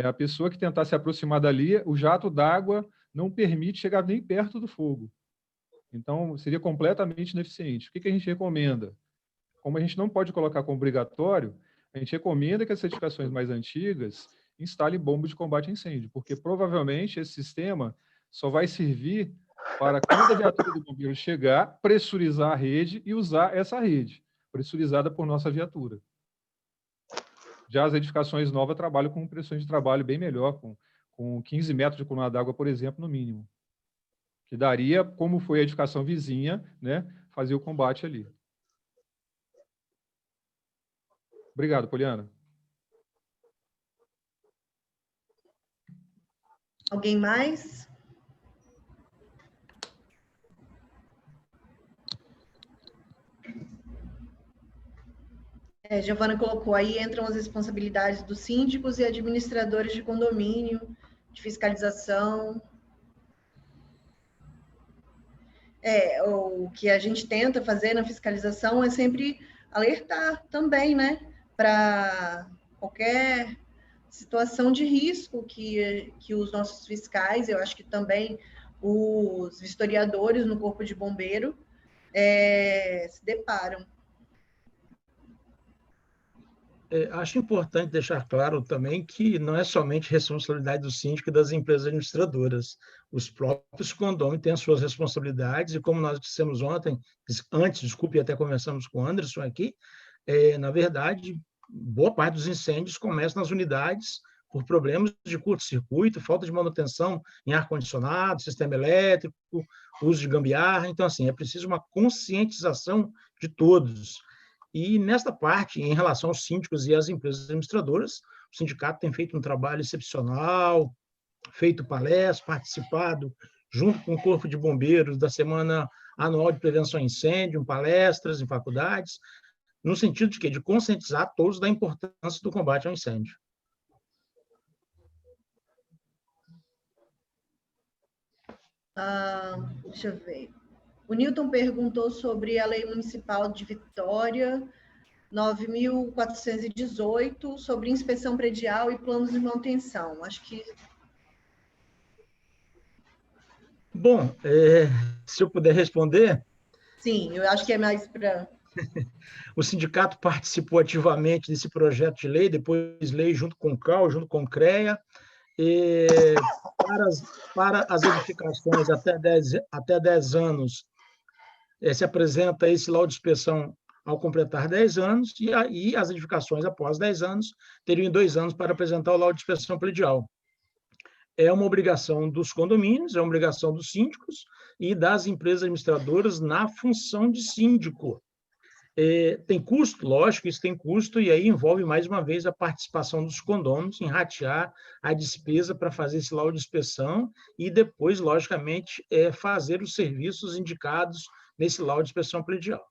A pessoa que tentar se aproximar dali, o jato d'água não permite chegar nem perto do fogo. Então, seria completamente ineficiente. O que a gente recomenda? Como a gente não pode colocar como obrigatório, a gente recomenda que as certificações mais antigas instalem bombas de combate a incêndio, porque provavelmente esse sistema só vai servir para quando a viatura do bombeiro chegar, pressurizar a rede e usar essa rede, pressurizada por nossa viatura. Já as edificações novas trabalham com pressões de trabalho bem melhor, com 15 metros de coluna d'água, por exemplo, no mínimo. Que daria, como foi a edificação vizinha, né, fazer o combate ali. Obrigado, Poliana. Alguém mais? Giovana colocou aí, entram as responsabilidades dos síndicos e administradores de condomínio, de fiscalização. O que a gente tenta fazer na fiscalização é sempre alertar também, né? Para qualquer situação de risco que os nossos fiscais, eu acho que também os vistoriadores no Corpo de Bombeiro, se deparam. Acho importante deixar claro também que não é somente responsabilidade do síndico e das empresas administradoras. Os próprios condôminos têm as suas responsabilidades e, como nós dissemos antes, desculpe, até conversamos com o Anderson aqui, na verdade, boa parte dos incêndios começam nas unidades por problemas de curto-circuito, falta de manutenção em ar-condicionado, sistema elétrico, uso de gambiarra. Então, assim, é preciso uma conscientização de todos. E, nesta parte, em relação aos síndicos e às empresas administradoras, o sindicato tem feito um trabalho excepcional, feito palestras, participado, junto com o Corpo de Bombeiros, da Semana Anual de Prevenção a Incêndio, palestras em faculdades, no sentido de quê? De conscientizar todos da importância do combate ao incêndio. Deixa eu ver. O Newton perguntou sobre a Lei Municipal de Vitória, 9.418, sobre inspeção predial e planos de manutenção. Acho que... Bom, se eu puder responder... Sim, eu acho que é mais para... O sindicato participou ativamente desse projeto de lei, depois lei junto com o CAU, junto com o CREA, para as edificações até 10 anos, se apresenta esse laudo de inspeção ao completar 10 anos, e as edificações após 10 anos teriam 2 anos para apresentar o laudo de inspeção predial. É uma obrigação dos condomínios, é uma obrigação dos síndicos e das empresas administradoras na função de síndico. Tem custo? Lógico, isso tem custo, e aí envolve, mais uma vez, a participação dos condôminos em ratear a despesa para fazer esse laudo de inspeção e depois, logicamente, fazer os serviços indicados nesse laudo de inspeção predial.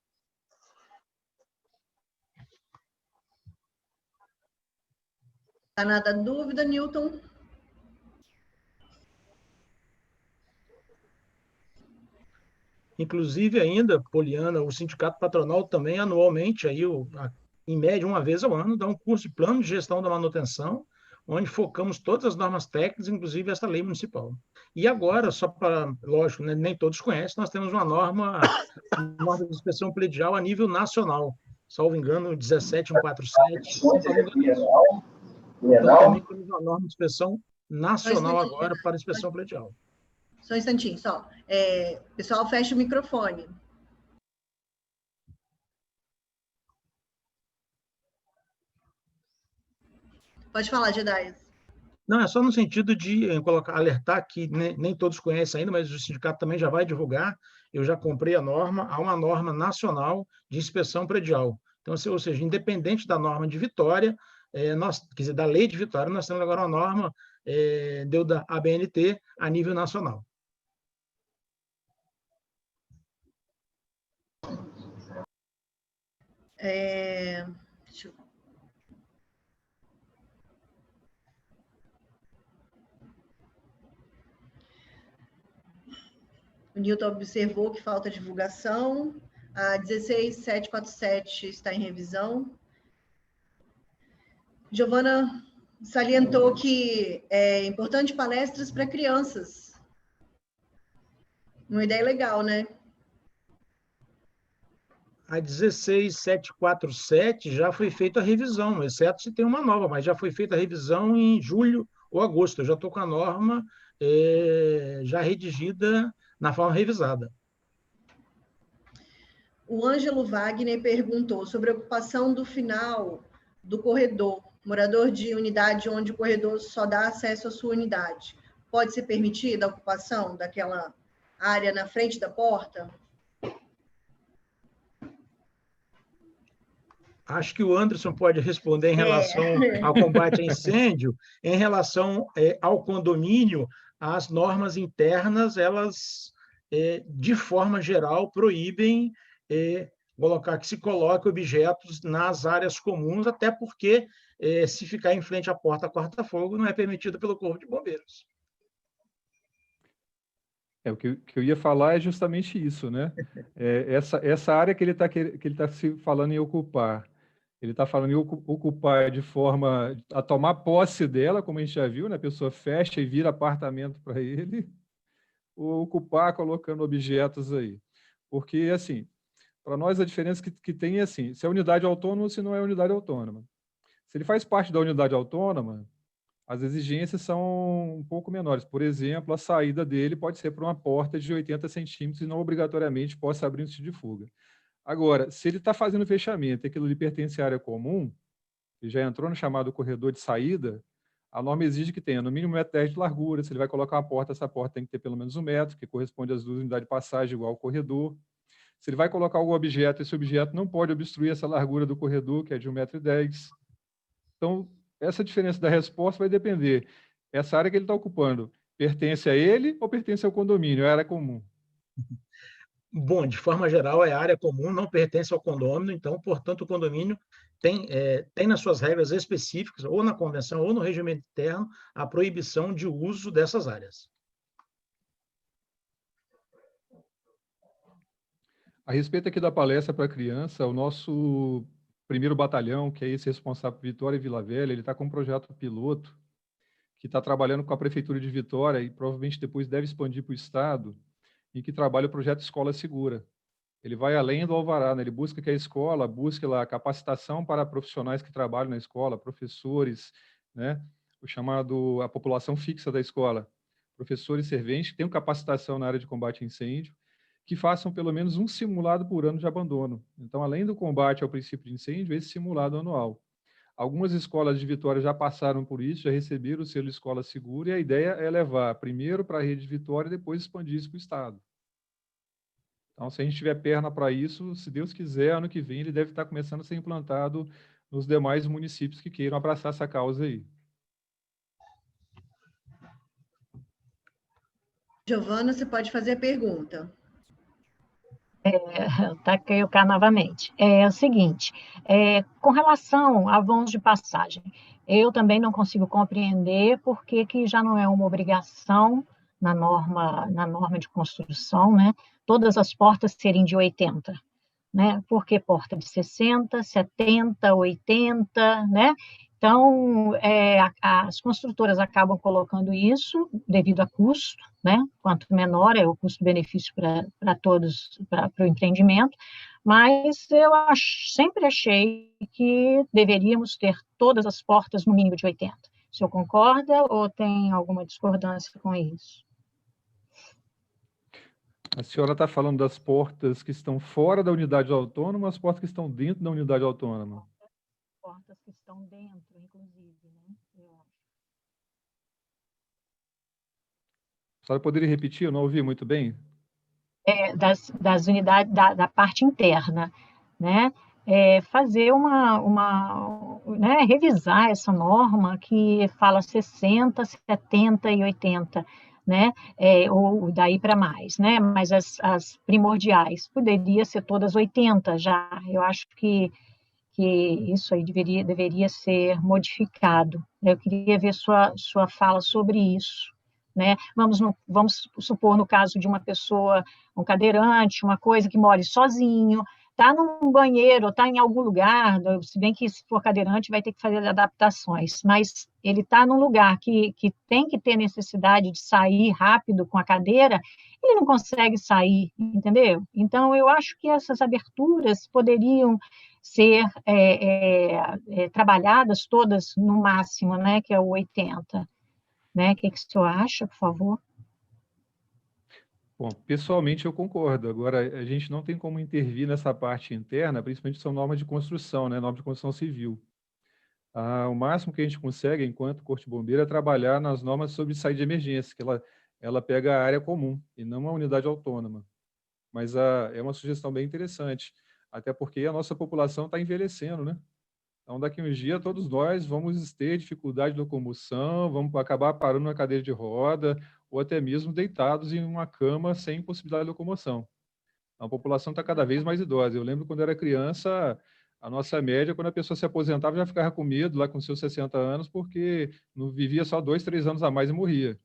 Está nada dúvida, Newton? Inclusive, ainda, Poliana, o Sindicato Patronal também, anualmente, aí, em média, uma vez ao ano, dá um curso de plano de gestão da manutenção, onde focamos todas as normas técnicas, inclusive essa lei municipal. E agora, só para, lógico, né, nem todos conhecem, nós temos uma norma de inspeção predial a nível nacional, salvo engano, 17147. Então, também temos uma norma de inspeção nacional agora para inspeção predial. Só um instantinho, só. Pessoal, fecha o microfone. Pode falar, Jedaias. Não, é só no sentido de alertar que nem todos conhecem ainda, mas o sindicato também já vai divulgar. Eu já comprei a norma, há uma norma nacional de inspeção predial. Então, ou seja, independente da norma de Vitória, quer dizer, da lei de Vitória, nós temos agora uma norma da ABNT a nível nacional. Deixa eu... O Newton observou que falta divulgação. A 16747 está em revisão. Giovana salientou que é importante palestras para crianças. Uma ideia legal, né? A 16747 já foi feita a revisão, exceto se tem uma nova, mas já foi feita a revisão em julho ou agosto. Eu já estou com a norma já redigida na forma revisada. O Ângelo Wagner perguntou sobre a ocupação do final do corredor. Morador de unidade onde o corredor só dá acesso à sua unidade. Pode ser permitida a ocupação daquela área na frente da porta? Acho que o Anderson pode responder em relação ao combate a incêndio. Em relação ao condomínio, as normas internas, elas, de forma geral, proíbem que se coloque objetos nas áreas comuns, até porque, se ficar em frente à porta corta-fogo, não é permitido pelo Corpo de Bombeiros. O que eu ia falar é justamente isso, né? Essa área que ele está se falando em ocupar, ele está falando em ocupar de forma a tomar posse dela, como a gente já viu, né? A pessoa fecha e vira apartamento para ele, ou ocupar colocando objetos aí. Porque, assim, para nós a diferença que tem é assim, se é unidade autônoma ou se não é unidade autônoma. Se ele faz parte da unidade autônoma, as exigências são um pouco menores. Por exemplo, a saída dele pode ser por uma porta de 80 centímetros e não obrigatoriamente possa abrir um sítio de fuga. Agora, se ele está fazendo fechamento e aquilo lhe pertence à área comum, e já entrou no chamado corredor de saída, a norma exige que tenha no mínimo 1,10 m de largura. Se ele vai colocar uma porta, essa porta tem que ter pelo menos 1 metro, que corresponde às 2 unidades de passagem igual ao corredor. Se ele vai colocar algum objeto, esse objeto não pode obstruir essa largura do corredor, que é de 1,10 m. Então, essa diferença da resposta vai depender. Essa área que ele está ocupando pertence a ele ou pertence ao condomínio? É a área comum? Bom, de forma geral, é área comum, não pertence ao condomínio, então, portanto, o condomínio tem nas suas regras específicas, ou na convenção ou no regimento interno, a proibição de uso dessas áreas. A respeito aqui da palestra para criança, o nosso primeiro batalhão, que é esse responsável por Vitória e Vila Velha, ele está com um projeto piloto que está trabalhando com a Prefeitura de Vitória e provavelmente depois deve expandir para o Estado, em que trabalha o projeto Escola Segura. Ele vai além do alvará, né? Ele busca que a escola busque lá capacitação para profissionais que trabalham na escola, professores, né? A população fixa da escola, professores serventes que tenham capacitação na área de combate a incêndio, que façam pelo menos um simulado por ano de abandono. Então, além do combate ao princípio de incêndio, esse simulado anual. Algumas escolas de Vitória já passaram por isso, já receberam o selo Escola Segura, e a ideia é levar primeiro para a rede de Vitória e depois expandir isso para o Estado. Então, se a gente tiver perna para isso, se Deus quiser, ano que vem ele deve estar começando a ser implantado nos demais municípios que queiram abraçar essa causa aí. Giovana, você pode fazer a pergunta. Taquei o cá novamente. É o seguinte, com relação a vãos de passagem, eu também não consigo compreender por que já não é uma obrigação na norma de construção, né? Todas as portas serem de 80, né? Por que porta de 60, 70, 80, né? Então, as construtoras acabam colocando isso devido a custo, né? Quanto menor é o custo-benefício para todos, para o empreendimento, mas eu sempre achei que deveríamos ter todas as portas no mínimo de 80. O senhor concorda ou tem alguma discordância com isso? A senhora está falando das portas que estão fora da unidade autônoma ou as portas que estão dentro da unidade autônoma? Portas que estão dentro, inclusive, né? A senhora poderia repetir? Eu não ouvi muito bem. Das unidades, da parte interna, né? Fazer né, revisar essa norma que fala 60, 70 e 80, né? Ou daí para mais, né? Mas as primordiais poderia ser todas 80 já. Eu acho que isso aí deveria ser modificado. Eu queria ver sua fala sobre isso, né? Vamos supor, no caso de uma pessoa, um cadeirante, uma coisa que mora sozinho, está num banheiro, está em algum lugar, se bem que se for cadeirante vai ter que fazer adaptações, mas ele está num lugar que tem que ter necessidade de sair rápido com a cadeira, ele não consegue sair, entendeu? Então, eu acho que essas aberturas poderiam ser trabalhadas todas no máximo, né, que é o 80. Né? O que o senhor acha, por favor? Bom, pessoalmente eu concordo. Agora, a gente não tem como intervir nessa parte interna, principalmente são normas de construção, né? Normas de construção civil. O máximo que a gente consegue, enquanto Corpo de Bombeiro, é trabalhar nas normas sobre saída de emergência, que ela pega a área comum e não uma unidade autônoma. Mas é uma sugestão bem interessante, até porque a nossa população está envelhecendo, né? Então, daqui a uns dias, todos nós vamos ter dificuldade de locomoção, vamos acabar parando na cadeira de roda, ou até mesmo deitados em uma cama sem possibilidade de locomoção. A população está cada vez mais idosa. Eu lembro quando era criança, a nossa média, quando a pessoa se aposentava, já ficava com medo, lá com seus 60 anos, porque não vivia só 2, 3 anos a mais e morria.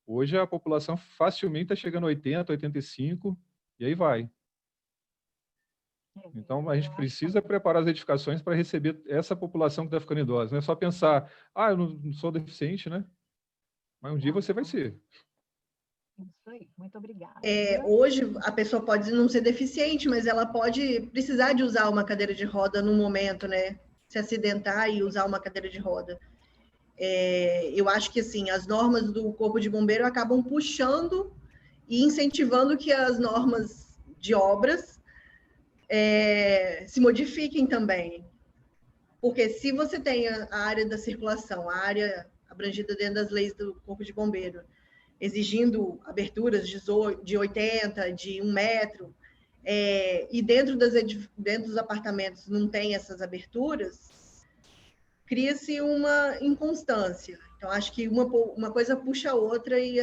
Hoje, a população facilmente está chegando a 80, 85, e aí vai. Então, a gente precisa preparar as edificações para receber essa população que está ficando idosa. Não é só pensar, eu não sou deficiente, né? Mas um dia você vai ser. Isso aí, muito obrigada. Hoje, a pessoa pode não ser deficiente, mas ela pode precisar de usar uma cadeira de roda no momento, né? Se acidentar e usar uma cadeira de roda. Eu acho que, assim, as normas do Corpo de Bombeiro acabam puxando e incentivando que as normas de obras se modifiquem também. Porque se você tem a área da circulação, a área abrangida dentro das leis do Corpo de Bombeiro, exigindo aberturas de 80, de 1 metro, e dentro dos apartamentos não tem essas aberturas, cria-se uma inconstância. Então, acho que uma coisa puxa a outra e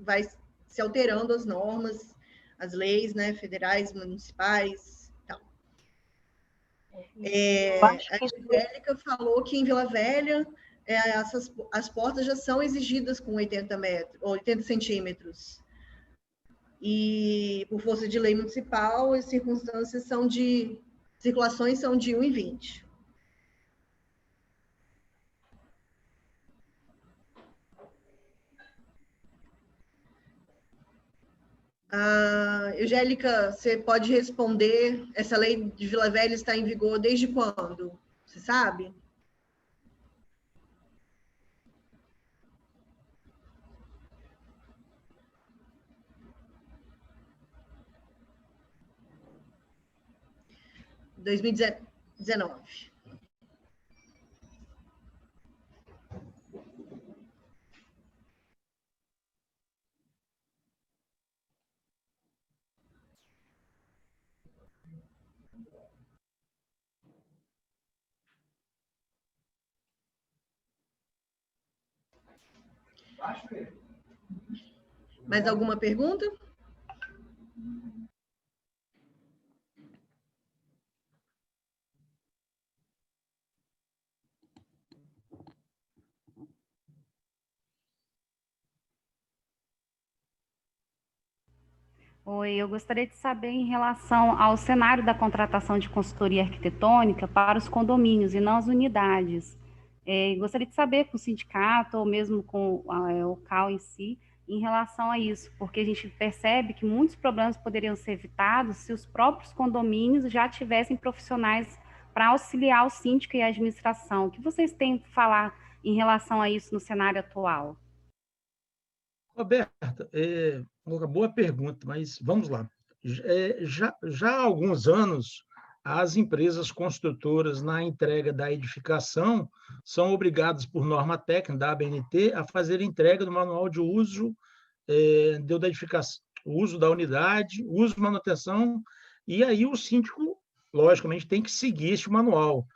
vai se alterando as normas, as leis, né, federais, municipais. Tal. A Angélica falou que em Vila Velha as portas já são exigidas com 80 centímetros. E, por força de lei municipal, as circulações são de 1,20. Angélica, você pode responder, essa lei de Vila Velha está em vigor desde quando? Você sabe? Em 2019. Mais alguma pergunta? Oi, eu gostaria de saber em relação ao cenário da contratação de consultoria arquitetônica para os condomínios e não as unidades. Gostaria de saber com o sindicato ou mesmo com o CAL em si, em relação a isso, porque a gente percebe que muitos problemas poderiam ser evitados se os próprios condomínios já tivessem profissionais para auxiliar o síndico e a administração. O que vocês têm para falar em relação a isso no cenário atual? Roberta, uma boa pergunta, mas vamos lá. Já há alguns anos, as empresas construtoras, na entrega da edificação, são obrigadas, por norma técnica da ABNT, a fazer entrega do manual de uso da edificação, uso da unidade, uso e manutenção, e aí o síndico, logicamente, tem que seguir esse manual.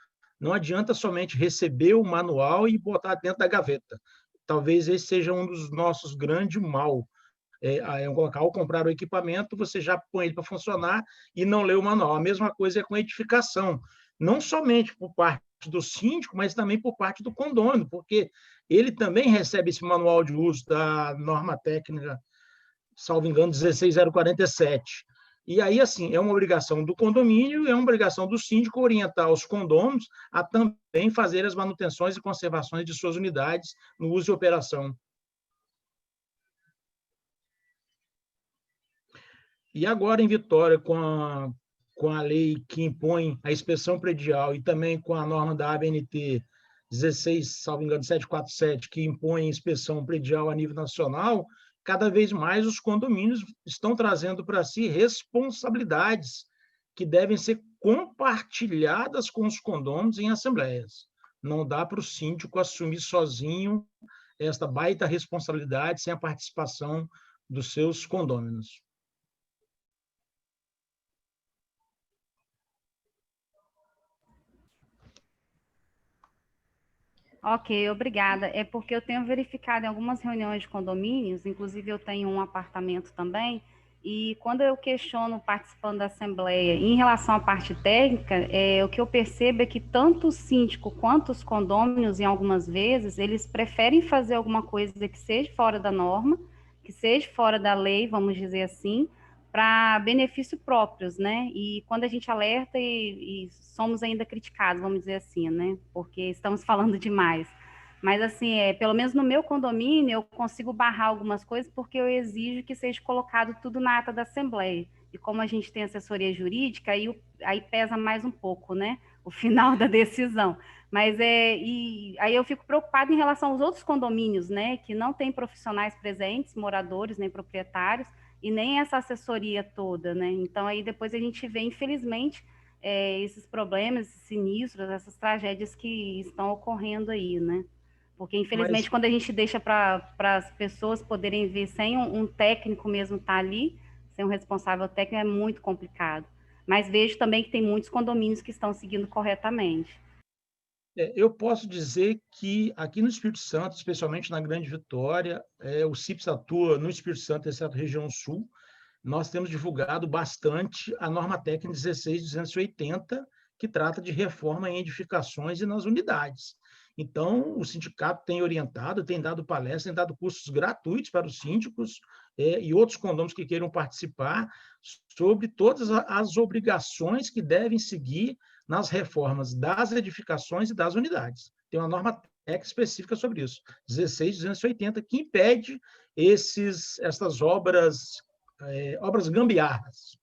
Não adianta somente receber o manual e botar dentro da gaveta. Talvez esse seja um dos nossos grandes mal. Ao comprar o equipamento, você já põe ele para funcionar e não lê o manual. A mesma coisa é com a edificação. Não somente por parte do síndico, mas também por parte do condômino, porque ele também recebe esse manual de uso da norma técnica, salvo engano, 16047. E aí, assim, é uma obrigação do condomínio, é uma obrigação do síndico orientar os condôminos a também fazer as manutenções e conservações de suas unidades no uso e operação. E agora, em Vitória, com a lei que impõe a inspeção predial e também com a norma da ABNT 16, salvo engano, 747, que impõe a inspeção predial a nível nacional, cada vez mais os condomínios estão trazendo para si responsabilidades que devem ser compartilhadas com os condôminos em assembleias. Não dá para o síndico assumir sozinho esta baita responsabilidade sem a participação dos seus condôminos. Ok, obrigada. É porque eu tenho verificado em algumas reuniões de condomínios, inclusive eu tenho um apartamento também, e quando eu questiono participando da assembleia em relação à parte técnica, o que eu percebo é que tanto o síndico quanto os condôminos, em algumas vezes, eles preferem fazer alguma coisa que seja fora da norma, que seja fora da lei, vamos dizer assim, para benefício próprios, né? E quando a gente alerta e somos ainda criticados, vamos dizer assim, né? Porque estamos falando demais. Mas, assim, pelo menos no meu condomínio, eu consigo barrar algumas coisas porque eu exijo que seja colocado tudo na ata da Assembleia. E como a gente tem assessoria jurídica, aí pesa mais um pouco, né? O final da decisão. Mas aí eu fico preocupada em relação aos outros condomínios, né? Que não tem profissionais presentes, moradores, nem proprietários, e nem essa assessoria toda, né? Então, aí depois a gente vê, infelizmente, esses problemas, esses sinistros, essas tragédias que estão ocorrendo aí, né? Porque, infelizmente, quando a gente deixa para as pessoas poderem ver sem um técnico mesmo estar ali, sem um responsável técnico, é muito complicado. Mas vejo também que tem muitos condomínios que estão seguindo corretamente. Eu posso dizer que aqui no Espírito Santo, especialmente na Grande Vitória, o CIPS atua no Espírito Santo, exceto região sul. Nós temos divulgado bastante a norma técnica 16280, que trata de reforma em edificações e nas unidades. Então, o sindicato tem orientado, tem dado palestras, tem dado cursos gratuitos para os síndicos e outros condôminos que queiram participar sobre todas as obrigações que devem seguir nas reformas das edificações e das unidades. Tem uma norma técnica específica sobre isso, 16280, que impede essas obras gambiarras.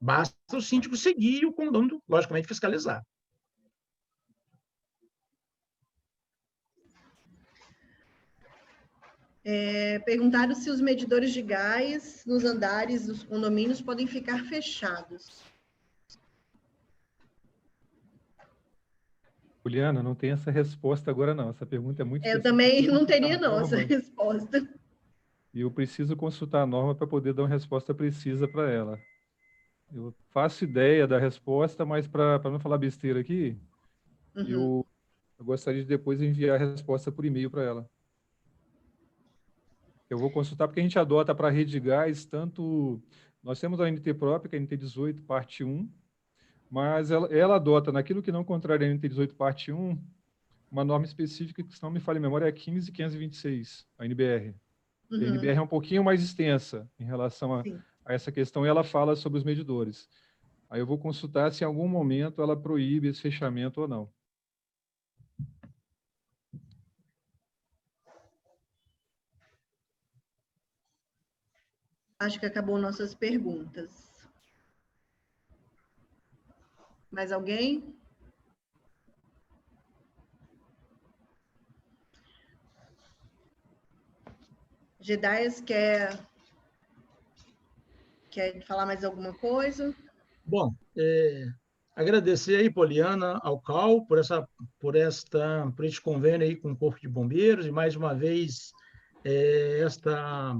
Basta o síndico seguir e o condômino, logicamente, fiscalizar. Perguntaram se os medidores de gás nos andares dos condomínios podem ficar fechados. Juliana, não tem essa resposta agora, não. Essa pergunta é muito Eu específica. também não teria, não, essa resposta. E eu preciso consultar a norma para poder dar uma resposta precisa para ela. Eu faço ideia da resposta, mas para não falar besteira aqui, eu gostaria de depois enviar a resposta por e-mail para ela. Eu vou consultar porque a gente adota para a rede de gás, tanto... Nós temos a NT própria, que é a NT 18, parte 1, mas ela adota, naquilo que não contraria a NT 18, parte 1, uma norma específica que, se não me falha a memória, é 15.526, a NBR. A NBR é um pouquinho mais extensa em relação a essa questão, e ela fala sobre os medidores. Aí eu vou consultar se em algum momento ela proíbe esse fechamento ou não. Acho que acabou nossas perguntas. Mais alguém? Gedaias quer falar mais alguma coisa? Bom, agradecer aí, Poliana, ao CAL, por este convênio aí com o Corpo de Bombeiros, e mais uma vez esta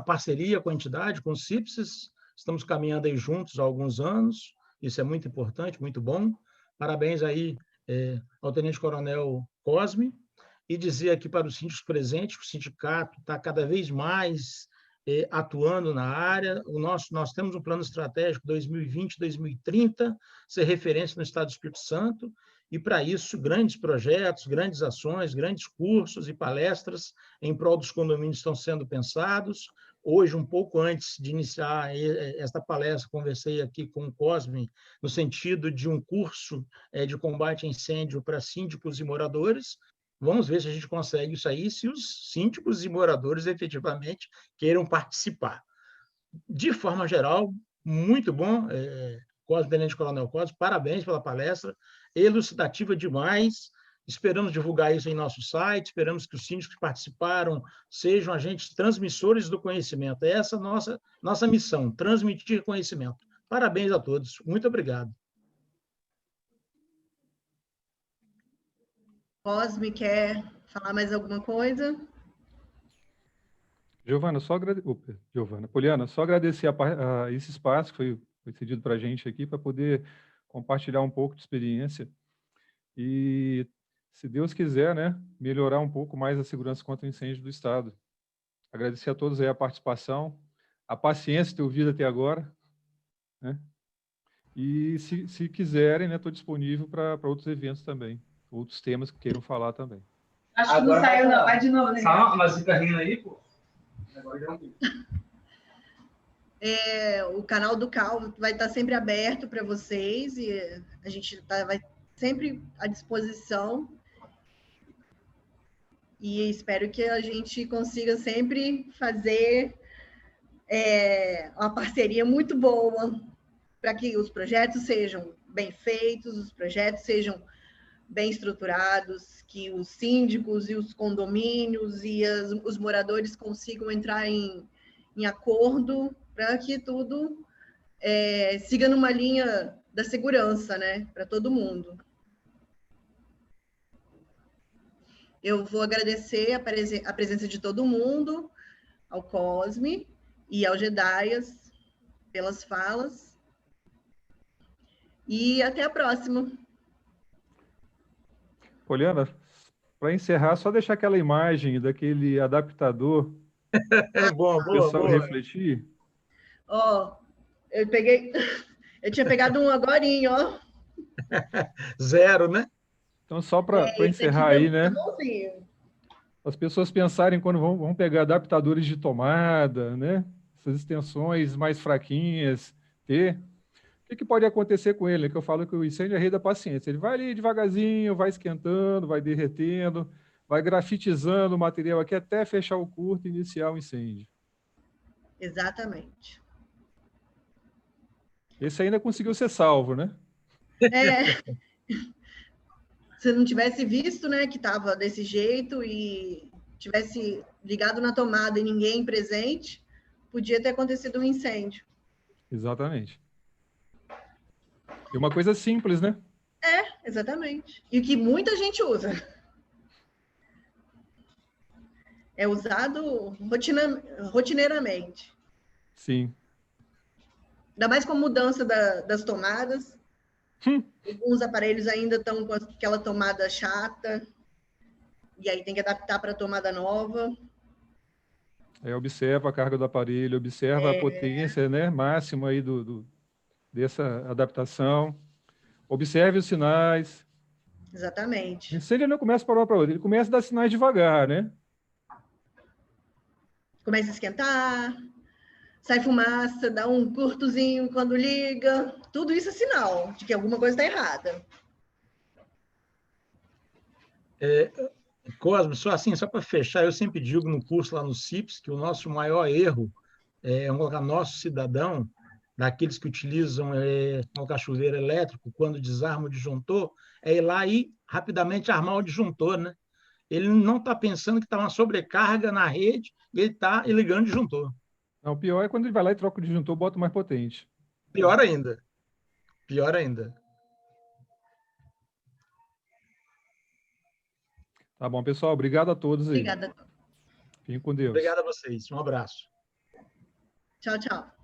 parceria com a entidade, com o CIPSES. Estamos caminhando aí juntos há alguns anos, isso é muito importante, muito bom. Parabéns aí ao Tenente Coronel Cosme, e dizer aqui para os síndicos presentes que o sindicato está cada vez mais atuando na área. Nós temos um plano estratégico 2020-2030, ser referência no Estado do Espírito Santo, e para isso, grandes projetos, grandes ações, grandes cursos e palestras em prol dos condomínios estão sendo pensados. Hoje, um pouco antes de iniciar esta palestra, conversei aqui com o Cosme, no sentido de um curso de combate a incêndio para síndicos e moradores. Vamos ver se a gente consegue isso aí, se os síndicos e moradores efetivamente queiram participar. De forma geral, muito bom, Cosme, Tenente Coronel Cosme, parabéns pela palestra, elucidativa demais. Esperamos divulgar isso em nosso site, esperamos que os síndicos que participaram sejam agentes transmissores do conhecimento. Essa é a nossa missão, transmitir conhecimento. Parabéns a todos, muito obrigado. Cosme, quer falar mais alguma coisa? Poliana, só agradecer a esse espaço que foi cedido para a gente aqui, para poder compartilhar um pouco de experiência e, se Deus quiser, né, melhorar um pouco mais a segurança contra o incêndio do Estado. Agradecer a todos aí a participação, a paciência de ter ouvido até agora, né? E, se quiserem, né, estou disponível para outros eventos também, outros temas que queiram falar também. Acho que agora não saiu, não. Vai de novo, né? Mas fica rindo aí, pô. Agora já O canal do CAL vai estar sempre aberto para vocês, e a gente vai sempre à disposição. E espero que a gente consiga sempre fazer uma parceria muito boa para que os projetos sejam bem feitos, os projetos sejam bem estruturados, que os síndicos e os condomínios e os moradores consigam entrar em acordo para que tudo siga numa linha da segurança, né, para todo mundo. Eu vou agradecer a presença de todo mundo, ao Cosme e ao Gedaias pelas falas. E até a próxima. Poliana, para encerrar, só deixar aquela imagem daquele adaptador Boa, para o pessoal boa. refletir. Ó, eu tinha pegado um agorinho, ó. 0, né? Então, só para encerrar aí, né? As pessoas pensarem quando vão pegar adaptadores de tomada, né? Essas extensões mais fraquinhas, o que pode acontecer com ele? Que eu falo que o incêndio é rei da paciência. Ele vai ali devagarzinho, vai esquentando, vai derretendo, vai grafitizando o material aqui até fechar o curto e iniciar o incêndio. Exatamente. Esse ainda conseguiu ser salvo, né? Se não tivesse visto, né, que estava desse jeito e tivesse ligado na tomada e ninguém presente, podia ter acontecido um incêndio. Exatamente. E uma coisa simples, né? Exatamente. E que muita gente usa. É usado rotineiramente. Sim. Ainda mais com a mudança das tomadas. Alguns aparelhos ainda estão com aquela tomada chata. E aí tem que adaptar para a tomada nova. Observa a carga do aparelho, observa a potência, né, máxima aí dessa adaptação. Observe os sinais. Exatamente. O incêndio não começa para uma para outra, ele começa a dar sinais devagar, né? Começa a esquentar, sai fumaça, dá um curtozinho quando liga. Tudo isso é sinal de que alguma coisa está errada. Cosme, só para fechar, eu sempre digo no curso lá no CIPS que o nosso maior erro é colocar nosso cidadão, daqueles que utilizam colocar chuveiro elétrico, quando desarma o disjuntor, ir lá e rapidamente armar o disjuntor, né? Ele não está pensando que está uma sobrecarga na rede e ele está ligando o disjuntor. Não, o pior é quando ele vai lá e troca o disjuntor, bota o mais potente. Pior ainda. Pior ainda. Tá bom, pessoal. Obrigado a todos aí. Obrigada. Fiquem com Deus. Obrigado a vocês. Um abraço. Tchau, tchau.